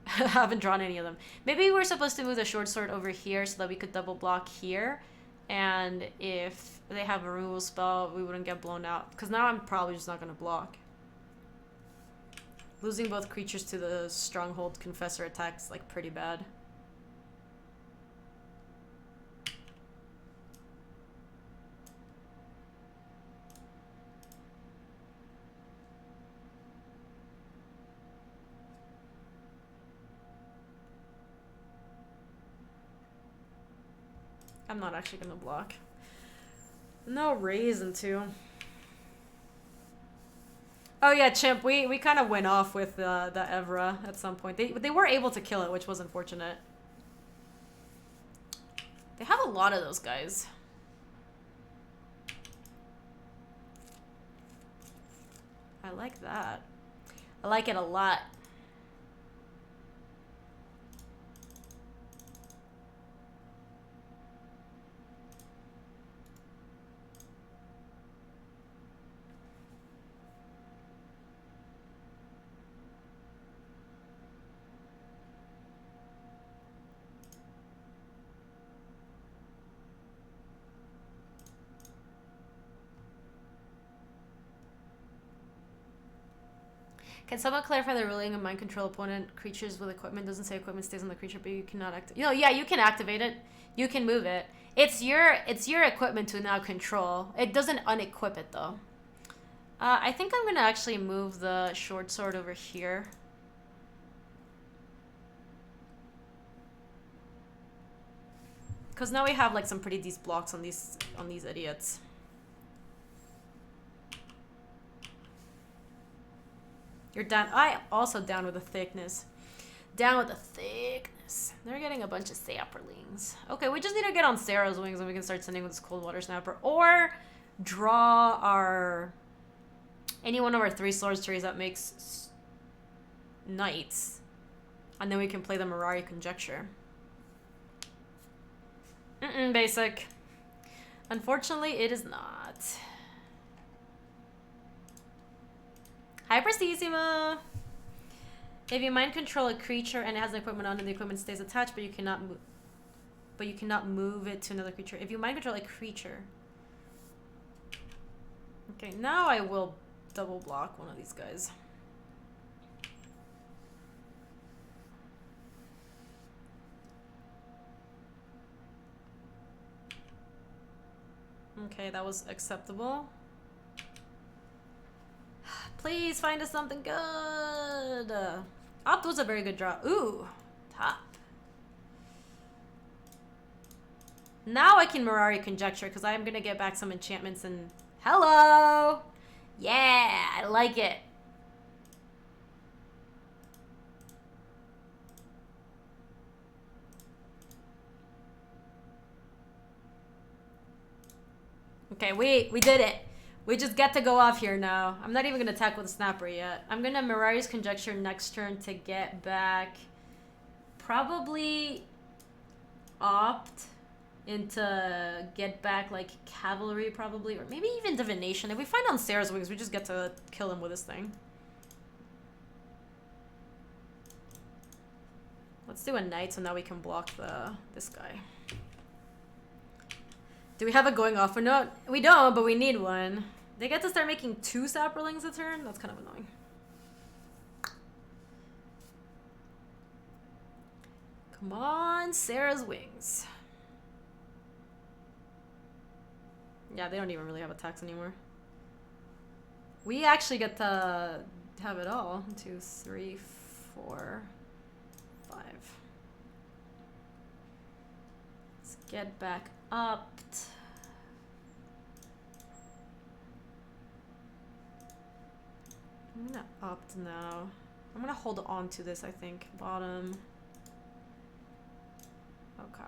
Speaker 1: haven't drawn any of them. Maybe we're supposed to move the short sword over here so that we could double block here. And if they have a removal spell, we wouldn't get blown out. Because now I'm probably just not going to block. Losing both creatures to the Stronghold Confessor attacks like pretty bad. I'm not actually gonna block. No reason to. Oh yeah, Chimp, we kind of went off with the Evra at some point. They were able to kill it, which was unfortunate. They have a lot of those guys. I like that. I like it a lot. Can someone clarify the ruling of mind control opponent creatures with equipment? Doesn't say equipment stays on the creature, but you cannot activate. You know, yeah, you can activate it. You can move it. It's your equipment to now control. It doesn't unequip it though. I think I'm gonna actually move the short sword over here. Cause now we have like some pretty decent blocks on these idiots. You're down. I also down with the thickness. Down with the thickness. They're getting a bunch of sapperlings. Okay, we just need to get on Sarah's wings and we can start sending with this cold water snapper. Or draw our... any one of our 3 swords trees that makes knights. And then we can play the Mirari Conjecture. Basic. Unfortunately, it is not. Hyperstissima! If you mind control a creature and it has an equipment on and the equipment stays attached, but you cannot move it to another creature. If you mind control a creature. Okay, now I will double block one of these guys. Okay, that was acceptable. Please find us something good. Opt was a very good draw. Ooh, top. Now I can Mirari Conjecture because I'm gonna get back some enchantments and hello. Yeah, I like it. Okay, we did it. We just get to go off here now. I'm not even going to attack with a snapper yet. I'm going to Mirari's Conjecture next turn to get back probably Opt into get back like Cavalry probably, or maybe even Divination. If we find on Sarah's wings, we just get to kill him with this thing. Let's do a Knight so now we can block this guy. Do we have a going off or not? We don't, but we need one. They get to start making 2 sapperlings a turn? That's kind of annoying. Come on, Sarah's wings. Yeah, they don't even really have attacks anymore. We actually get to have it all. 1, 2, 3, 4, 5. Let's get back up. I'm gonna opt now. I'm gonna hold on to this, I think. Bottom. Okay.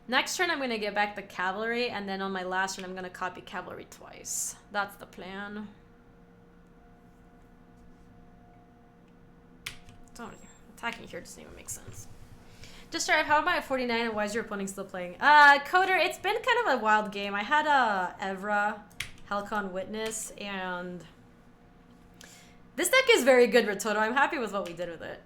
Speaker 1: Next turn, I'm gonna get back the Cavalry, and then on my last turn, I'm gonna copy Cavalry twice. That's the plan. Attacking here doesn't even make sense. Just drive, how am I at 49 and why is your opponent still playing? Coder, it's been kind of a wild game. I had Evra, Helcon Witness, and this deck is very good, Rototo. I'm happy with what we did with it.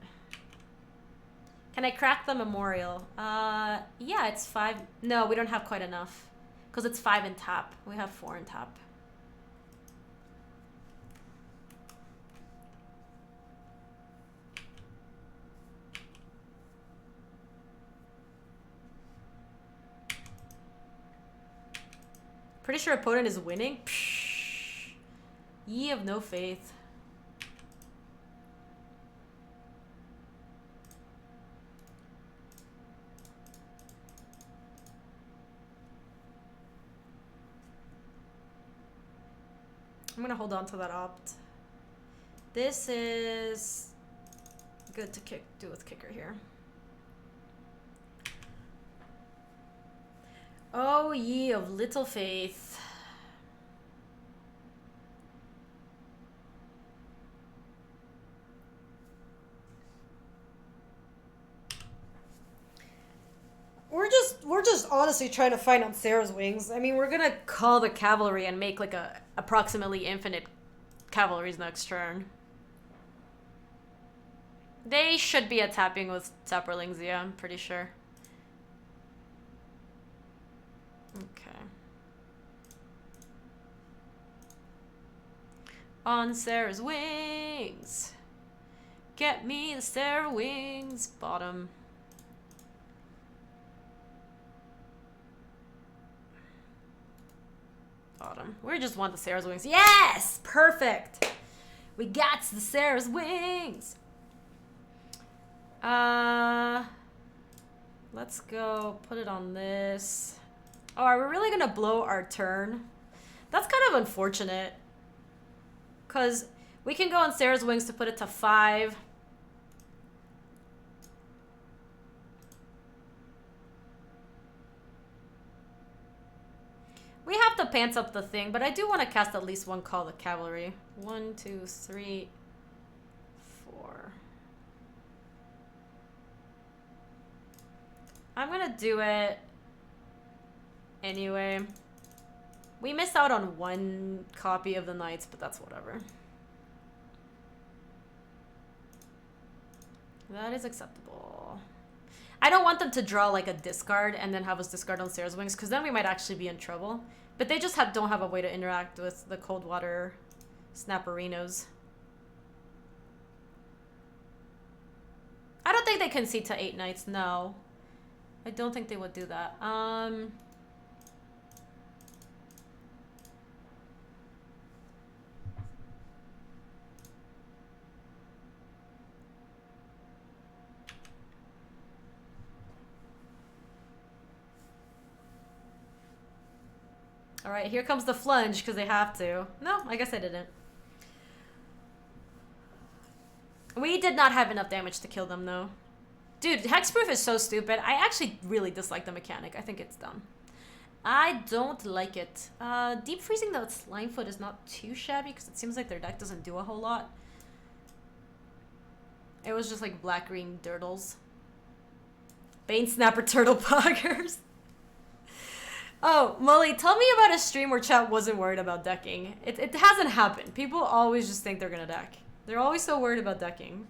Speaker 1: Can I crack the Memorial? Yeah, it's 5. No, we don't have quite enough. Because it's 5 in tap. We have 4 in tap. Pretty sure opponent is winning. Psh. Ye have no faith. I'm gonna hold on to that opt. This is good to do with kicker here. Oh, ye of little faith. We're just honestly trying to fight on Sarah's wings. I mean, we're gonna call the cavalry and make like a approximately infinite cavalries next turn. They should be tapping with Sapperlings, yeah, I'm pretty sure. Okay. On Sarah's wings. Get me the Sarah wings. Bottom. Bottom. We just want the Sarah's wings. Yes! Perfect! We got the Sarah's wings! Let's go put it on this. Oh, are we really gonna blow our turn? That's kind of unfortunate. Because we can go on Sarah's wings to put it to 5. We have to pants up the thing, but I do want to cast at least one call to cavalry. 1, 2, 3, 4. I'm gonna do it anyway. We missed out on one copy of the Knights, but that's whatever. That is acceptable. I don't want them to draw like a discard and then have us discard on Sarah's wings, because then we might actually be in trouble. But they just don't have a way to interact with the Coldwater Snapperinos. I don't think they can see to 8 Knights, no. I don't think they would do that. All right, here comes the flunge because they have to. No, I guess I didn't. We did not have enough damage to kill them, though. Dude, Hexproof is so stupid. I actually really dislike the mechanic. I think it's dumb. I don't like it. Deep Freezing the Slimefoot is not too shabby because it seems like their deck doesn't do a whole lot. It was just like black-green Dirtles. Bane Snapper Turtle Poggers. Oh, Molly, tell me about a stream where chat wasn't worried about decking. It hasn't happened. People always just think they're gonna deck. They're always so worried about decking.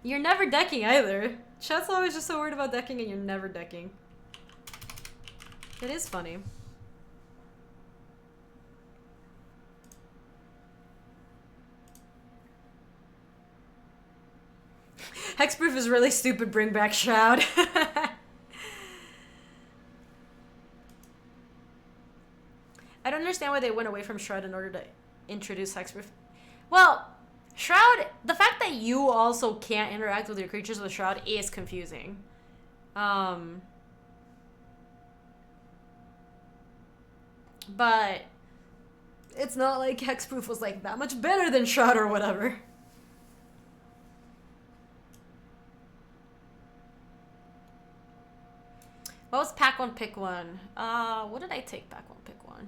Speaker 1: You're never decking either. Chat's always just so worried about decking and you're never decking. It is funny. Hexproof is really stupid, bring back Shroud. I don't understand why they went away from Shroud in order to introduce Hexproof. Well, Shroud, the fact that you also can't interact with your creatures with Shroud is confusing. But it's not like Hexproof was like that much better than Shroud or whatever. What was pack 1, pick 1? What did I take pack 1, pick 1?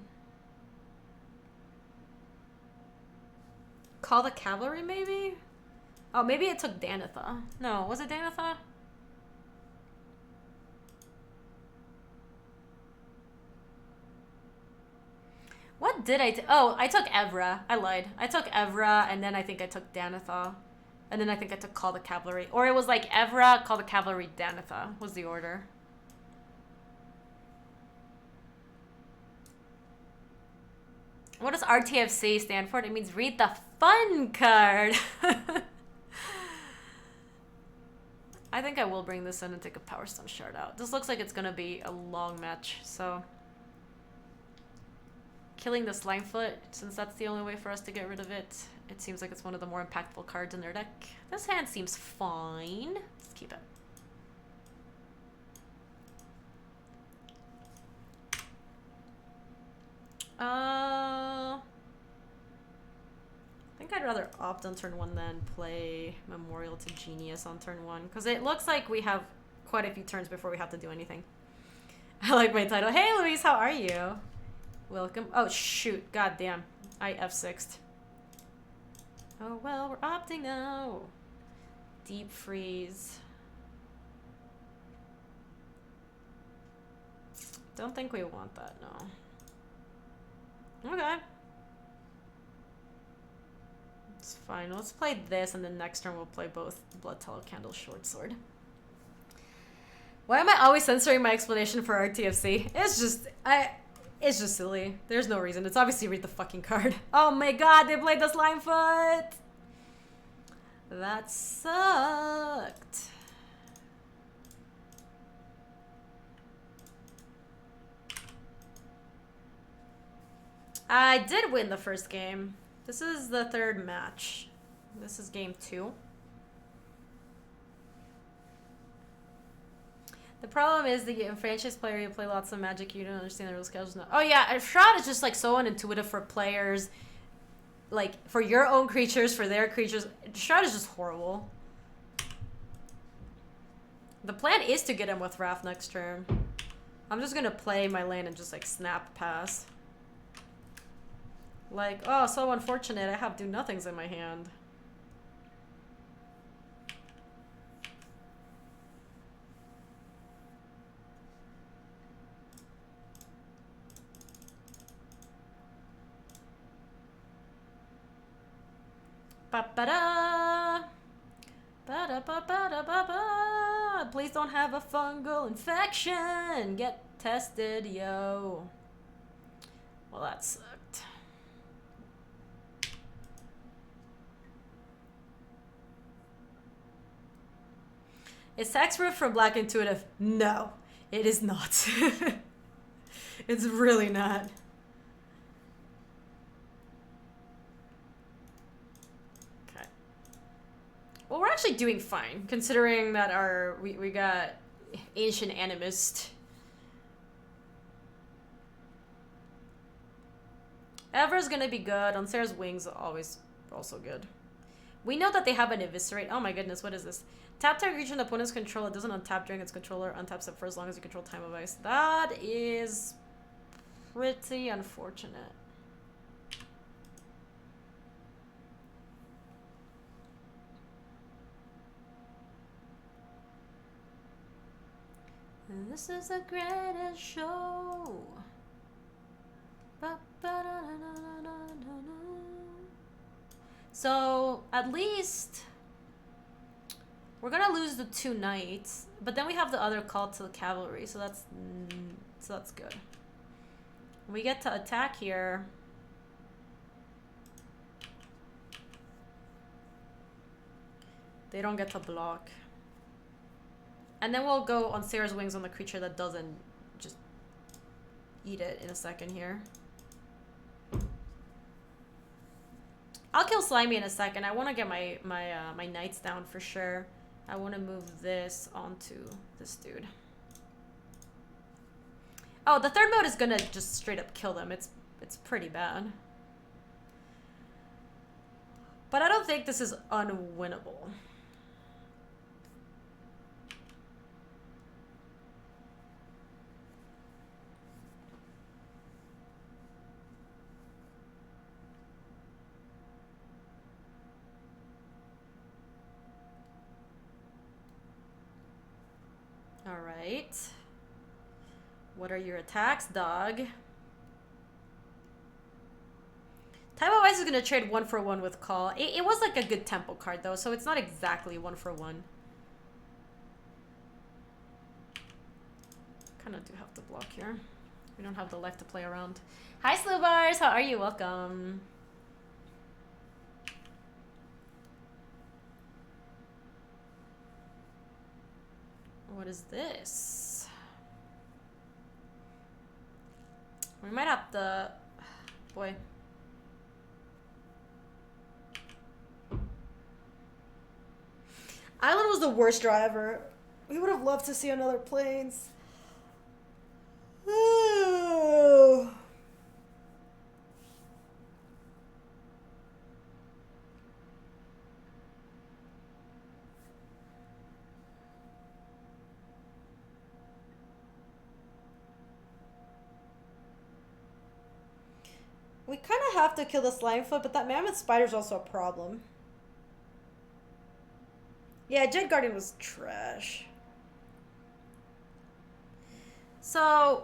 Speaker 1: Call the Cavalry, maybe? Oh, maybe it took Danitha. No, was it Danitha? What did I take? Oh, I took Evra. I lied. I took Evra, and then I think I took Danitha. And then I think I took Call the Cavalry. Or it was like Evra, Call the Cavalry, Danitha was the order. What does RTFC stand for? It means read the fun card. I think I will bring this in and take a Power Stone Shard out. This looks like it's going to be a long match, so... Killing the Slimefoot, since that's the only way for us to get rid of it. It seems like it's one of the more impactful cards in their deck. This hand seems fine. Let's keep it. I'd rather opt on turn 1 than play Memorial to Genius on turn 1. Because it looks like we have quite a few turns before we have to do anything. I like my title. Hey, Louise, how are you? Welcome. Oh, shoot. God damn. I F6'd. Oh, well, we're opting now. Deep freeze. Don't think we want that, no. Okay. It's fine. Let's play this, and then next turn we'll play both Blood Tallow Candle Short Sword. Why am I always censoring my explanation for RTFC? It's just silly. There's no reason. It's obviously read the fucking card. Oh my god, they played the Slimefoot! That sucked. I did win the first game. This is the third match. This is game 2. The problem is that you franchise player, you play lots of Magic, you don't understand the real schedules. No. Oh yeah, Shroud is just like so unintuitive for players. Like, for your own creatures, for their creatures. Shroud is just horrible. The plan is to get him with Wrath next turn. I'm just gonna play my land and just like snap pass. Like, oh, so unfortunate, I have do nothings in my hand. Ba-ba-da! Ba-da-ba-ba-da-ba-ba! Please don't have a fungal infection! Get tested, yo. Well, that sucked. Is Hexproof from Black Intuitive? No, it is not. It's really not. Okay. Well, we're actually doing fine, considering that we got Ancient Animist. Ever's gonna be good. On Sarah's Wings, always also good. We know that they have an Eviscerate. Oh my goodness, what is this? Tap target creature in the opponent's control. It doesn't untap during its controller. Untaps it for as long as you control Time of Ice. That is pretty unfortunate. And this is the greatest show. So at least we're gonna lose the 2 knights, but then we have the other call to the cavalry, so that's good. We get to attack here. They don't get to block. And then we'll go on Sarah's Wings on the creature that doesn't just eat it in a second here. I'll kill Slimy in a second. I want to get my knights down for sure. I want to move this onto this dude. Oh, the third mode is gonna just straight up kill them. It's pretty bad. But I don't think this is unwinnable. All right. What are your attacks, dog? Time of Ice is going to trade 1-for-1 with Call. It was like a good tempo card, though, so it's not exactly 1-for-1. Kind of do have to block here. We don't have the life to play around. Hi, Slubars. How are you? Welcome. What is this? We might have to... Boy. Island was the worst draw ever. We would have loved to see another Plains. We kind of have to kill the Slimefoot, but that mammoth spider's also a problem. Yeah, Jet Guardian was trash. So...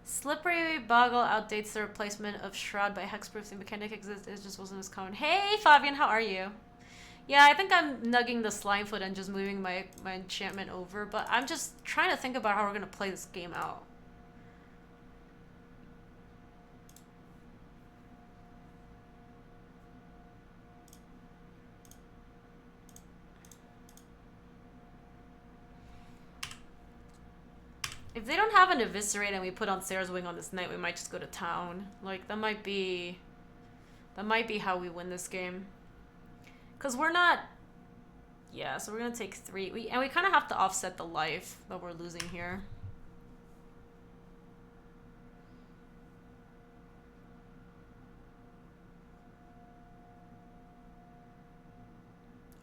Speaker 1: Slippery Boggle outdates the replacement of Shroud by Hexproof. The mechanic exists, it just wasn't as common. Hey, Fabian, how are you? Yeah, I think I'm nugging the Slimefoot and just moving my enchantment over, but I'm just trying to think about how we're going to play this game out. If they don't have an Eviscerate and we put on Sarah's Wing on this night, we might just go to town. Like, that might be how we win this game. Because we're not... Yeah, so we're going to take 3. And we kind of have to offset the life that we're losing here.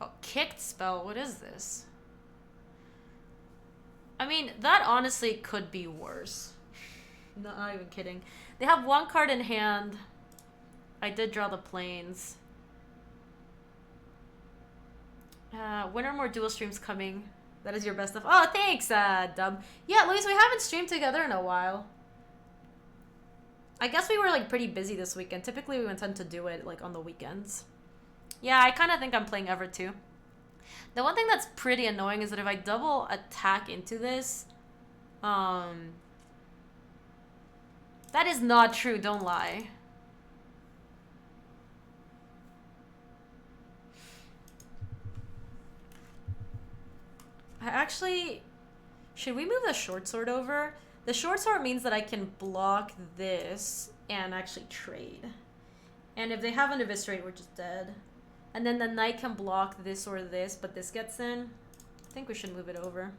Speaker 1: Oh, kicked spell. What is this? I mean, that honestly could be worse. Not even kidding. They have 1 card in hand. I did draw the planes. When are more dual streams coming? That is your best of... Oh, thanks, Dub. Yeah, Luis, we haven't streamed together in a while. I guess we were, like, pretty busy this weekend. Typically, we would tend to do it, like, on the weekends. Yeah, I kind of think I'm playing Ever, too. The one thing that's pretty annoying is that if I double attack into this, that is not true, don't lie. I actually, should we move the short sword over? The short sword means that I can block this and actually trade. And if they have an Eviscerate, we're just dead. And then the knight can block this or this, but this gets in. I think we should move it over.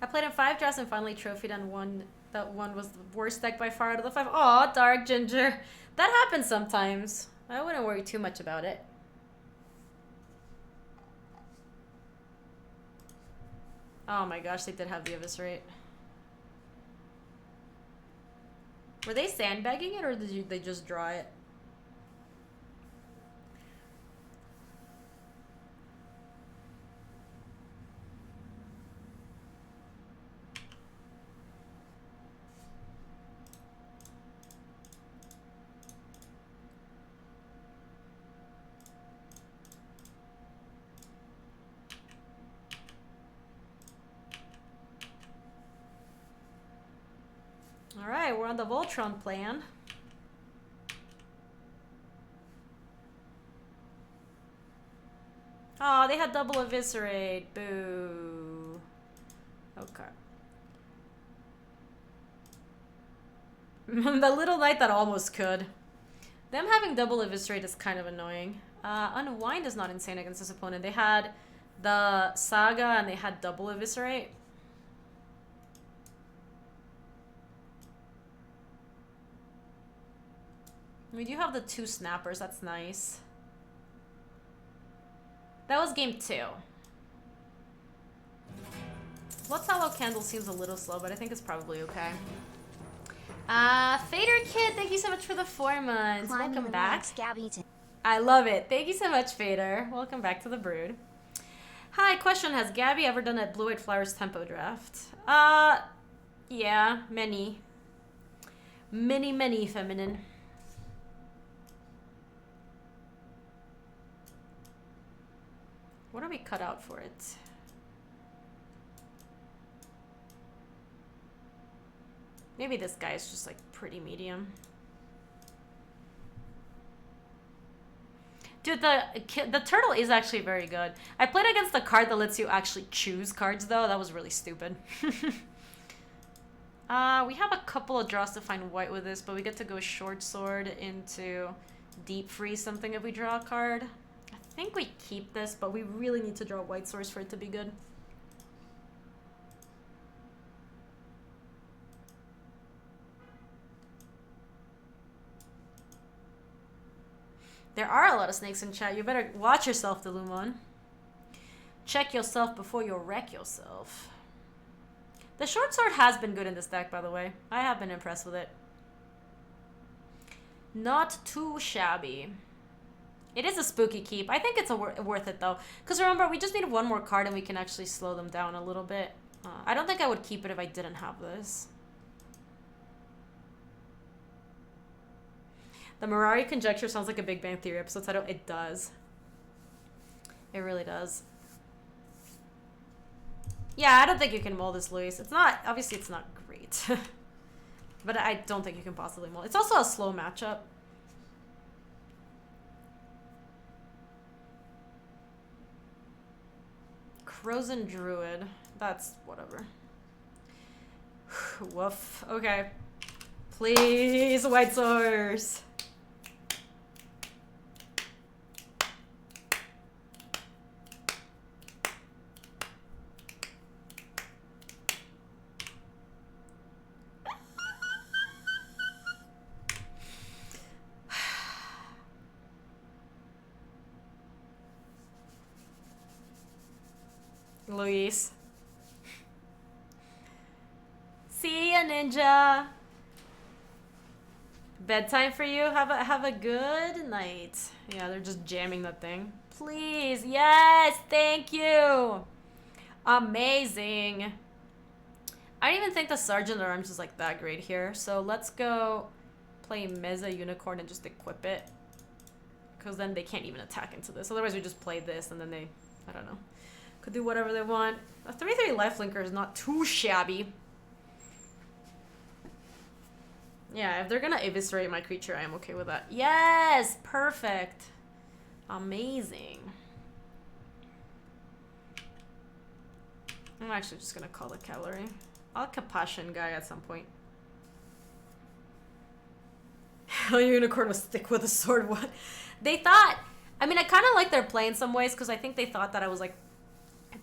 Speaker 1: I played in 5 drafts and finally trophied on one. That one was the worst deck by far out of the 5. Aw, Dark Ginger. That happens sometimes. I wouldn't worry too much about it. Oh my gosh, they did have the Eviscerate. Were they sandbagging it or did they just draw it? Alright, we're on the Voltron plan. Oh, they had double Eviscerate. Boo. Okay. The little knight that almost could. Them having double Eviscerate is kind of annoying. Unwind is not insane against this opponent. They had the Saga and they had double Eviscerate. We do have the 2 snappers, that's nice. That was game 2. Blood Tallow Candle seems a little slow, but I think it's probably okay. Fader Kid, thank you so much for the 4 months. Welcome back.
Speaker 2: Gaby.
Speaker 1: I love it. Thank you so much, Fader. Welcome back to the Brood. Hi, question. Has Gaby ever done a Blue White Flowers tempo draft? Yeah, many. Many, feminine. What do we cut out for it? Maybe this guy is just like pretty medium. Dude, the turtle is actually very good. I played against the card that lets you actually choose cards though. That was really stupid. We have a couple of draws to find white with this, but we get to go short sword into deep freeze something if we draw a card. I think we keep this, but we really need to draw white swords for it to be good. There are a lot of snakes in chat. You better watch yourself, Delumon. Check yourself before you wreck yourself. The short sword has been good in this deck, by the way. I have been impressed with it. Not too shabby. It is a spooky keep. I think it's worth it, though. Because remember, we just need one more card and we can actually slow them down a little bit. I don't think I would keep it if I didn't have this. The Mirari conjecture sounds like a Big Bang Theory episode title. It does. It really does. Yeah, I don't think you can mold this, Luis. It's not, obviously it's not great. But I don't think you can possibly mold. It's also a slow matchup. Frozen Druid. That's whatever. Woof. Okay. Please, white source. Luis. See ya, ninja. Bedtime for you. Have a good night. Yeah, they're just jamming that thing. Please, yes, thank you. Amazing. I don't even think the Sergeant at Arms is like that great here. So let's go play Meza Unicorn and just equip it. Because then they can't even attack into this. Otherwise we just play this and then they, I don't know, could do whatever they want. A 3/3 lifelinker is not too shabby. Yeah, if they're gonna eviscerate my creature, I am okay with that. Yes! Perfect. Amazing. I'm actually just gonna call the cavalry. I'll Capashen guy at some point. Hell, Unicorn will stick with a sword. What? They thought... I mean, I kind of like their play in some ways, because I think they thought that I was, like,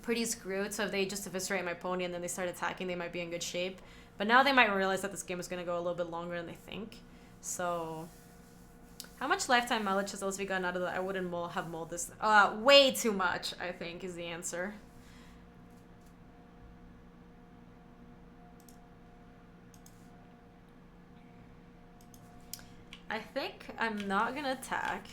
Speaker 1: pretty screwed. So if they just eviscerate my pony and then they start attacking, they might be in good shape. But now they might realize that this game is going to go a little bit longer than they think. So... How much lifetime mileage has LSV gotten out of that? I wouldn't have mold this. Way too much, I think, is the answer. I think I'm not gonna attack,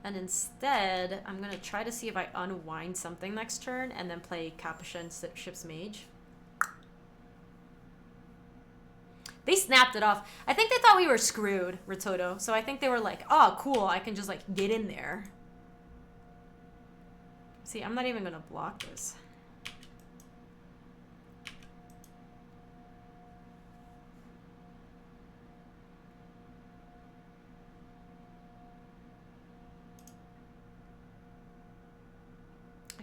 Speaker 1: and instead I'm gonna try to see if I unwind something next turn and then play Capuchin Ship's Mage. They snapped it off. I think they thought we were screwed, Ritoto. So I think they were like, oh, cool, I can just like get in there. See, I'm not even gonna block this.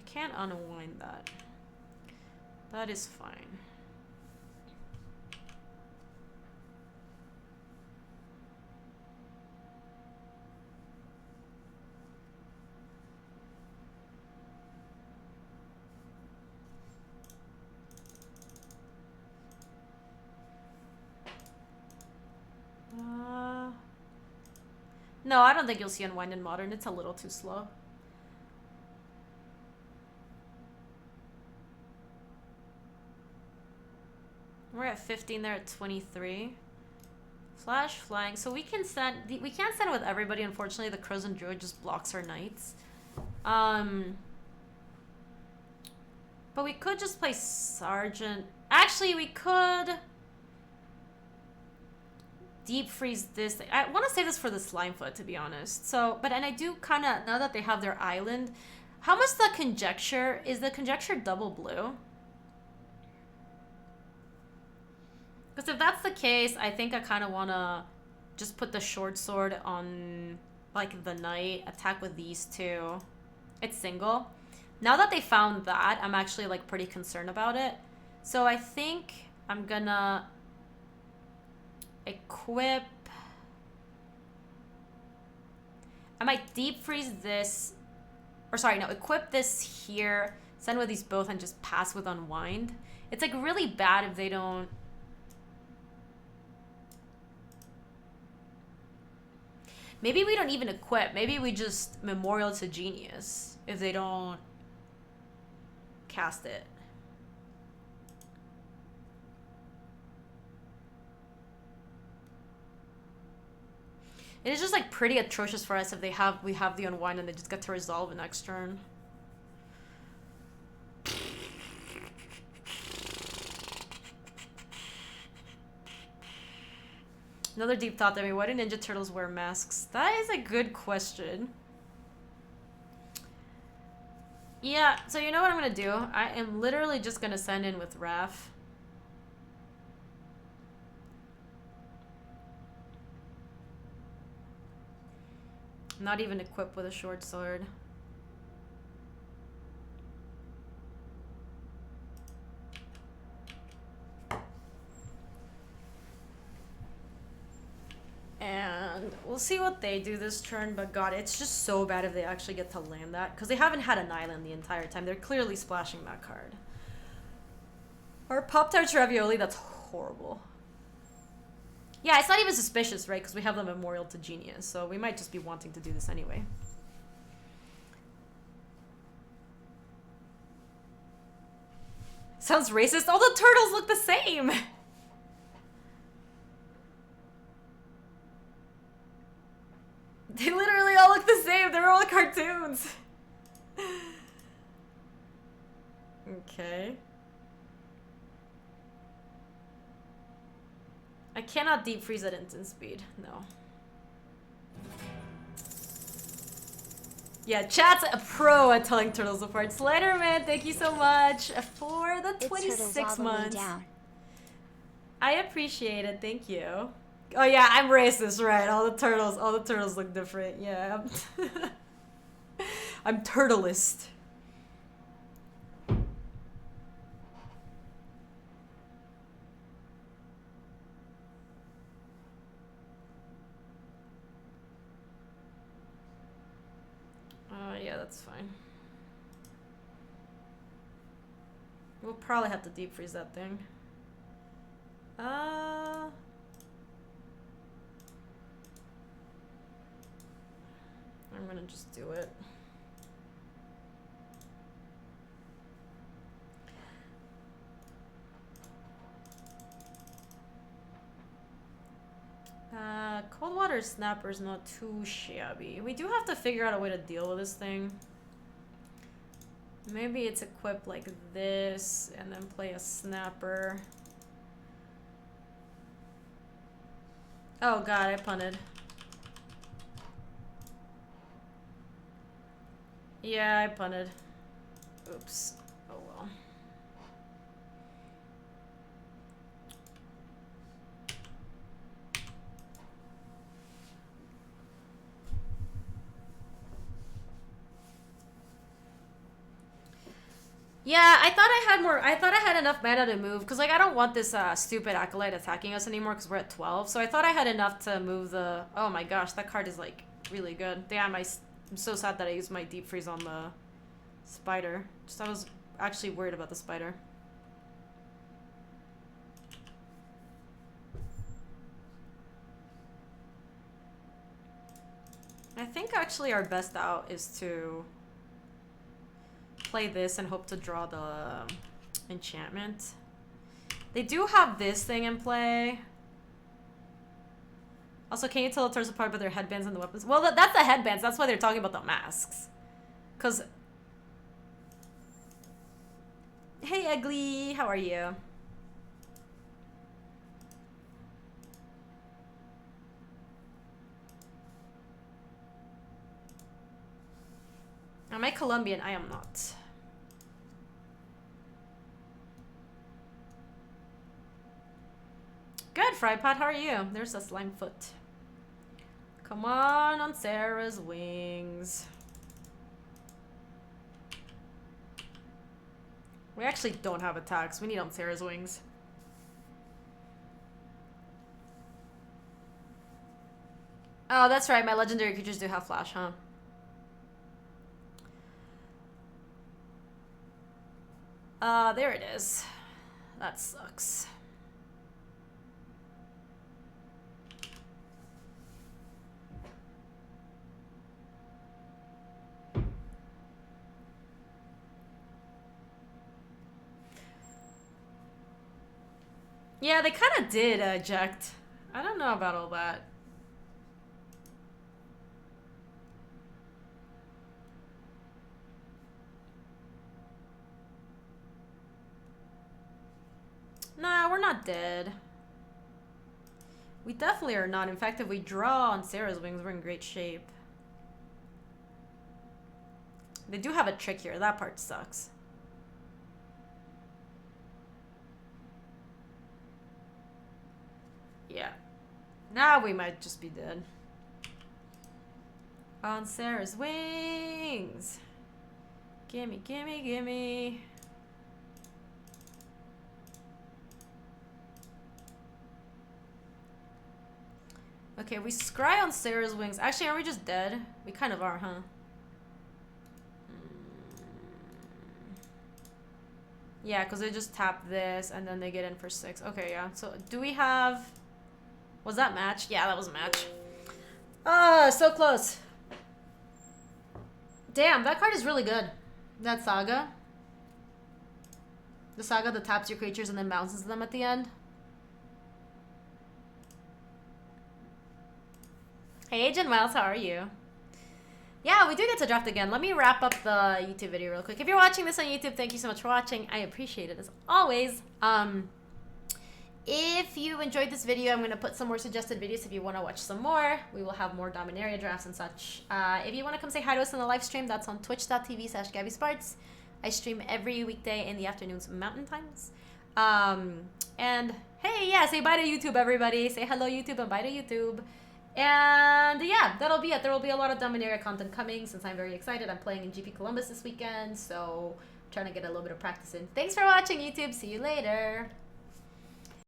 Speaker 1: Can't unwind that. That is fine. No, I don't think you'll see unwind in Modern. It's a little too slow. We're at 15, they're at 23. Flash, flying. So we can send... We can't send with everybody, unfortunately. The Crows and Druid just blocks our knights. But we could just play Sergeant. Actually, we could... Deep freeze this. I want to save this for the Slimefoot, to be honest. So, and I do kind of... Now that they have their island... How much the Conjecture... Is the Conjecture double blue? Because if that's the case, I think I kind of want to just put the short sword on, like, the knight, attack with these two. It's single. Now that they found that, I'm actually, like, pretty concerned about it. So I think I'm gonna Equip. I might deep freeze this. Or sorry, no, equip this here. Send with these both and just pass with unwind. It's like really bad if they don't. Maybe we don't even equip. Maybe we just Memorial to Genius if they don't cast it. It is just like pretty atrocious for us if we have the unwind and they just get to resolve it next turn. Another deep thought, Demi. Why do Ninja Turtles wear masks? That is a good question. Yeah, so you know what I'm gonna do? I am literally just gonna send in with Raph. Not even equipped with a short sword. And we'll see what they do this turn, but god, it's just so bad if they actually get to land that. Because they haven't had an island the entire time. They're clearly splashing that card. Or Pop-Tarts Ravioli, that's horrible. Yeah, it's not even suspicious, right? Because we have the Memorial to Genius, so we might just be wanting to do this anyway. Sounds racist. All the turtles look the same! They literally all look the same. They're all cartoons. Okay. I cannot deep freeze at instant speed. No. Yeah, chat's a pro at telling turtles apart. Sliderman, thank you so much for the 26 months. Down. I appreciate it. Thank you. Oh yeah, I'm racist, right? All the turtles look different. Yeah. I'm turtlist. Yeah, that's fine. We'll probably have to deep freeze that thing. I'm gonna just do it. Cold water snapper's not too shabby. We do have to figure out a way to deal with this thing. Maybe it's equipped like this and then play a snapper. Oh god, I punted. Yeah, I punted. Oops. Oh well. Yeah, I thought I had enough mana to move, because like I don't want this stupid acolyte attacking us anymore because we're at 12. So I thought I had enough to move the... Oh my gosh, that card is like really good. Damn, I'm so sad that I used my deep freeze on the spider. Just I was actually worried about the spider. I think actually our best out is to play this and hope to draw the enchantment. They do have this thing in play. Also, can you tell the turtles apart by their headbands and the weapons? Well, that's the headbands. That's why they're talking about the masks. Because... Hey, Ugly. How are you? Am I Colombian? I am not. Good, Frypot. How are you? There's a slime foot. Come on Sarah's wings. We actually don't have attacks. We need on Sarah's wings. Oh, that's right. My legendary creatures do have flash, huh? There it is. That sucks. Yeah, they kind of did eject. I don't know about all that. Nah, we're not dead. We definitely are not. In fact, if we draw on Sarah's wings, we're in great shape. They do have a trick here. That part sucks. Yeah. Now we might just be dead. On Sarah's wings. Gimme, gimme, gimme. Okay, we scry on Sarah's wings. Actually, are we just dead? We kind of are, huh? Yeah, because they just tap this and then they get in for 6. Okay, yeah. So do we have... Was that match? Yeah, that was a match. Ah, so close. Damn, that card is really good. That Saga. The Saga that taps your creatures and then bounces them at the end. Hey, Agent Miles, how are you? Yeah, we do get to draft again. Let me wrap up the YouTube video real quick. If you're watching this on YouTube, thank you so much for watching. I appreciate it as always. If you enjoyed this video, I'm going to put some more suggested videos if you want to watch some more. We will have more Dominaria drafts and such. If you want to come say hi to us in the live stream, that's on twitch.tv/Gaby Spartz. I stream every weekday in the afternoons mountain times. And hey, yeah, say bye to YouTube, everybody. Say hello, YouTube, and bye to YouTube. And yeah, that'll be it. There will be a lot of Dominaria content coming since I'm very excited. I'm playing in GP Columbus this weekend, so I'm trying to get a little bit of practice in. Thanks for watching, YouTube. See you later.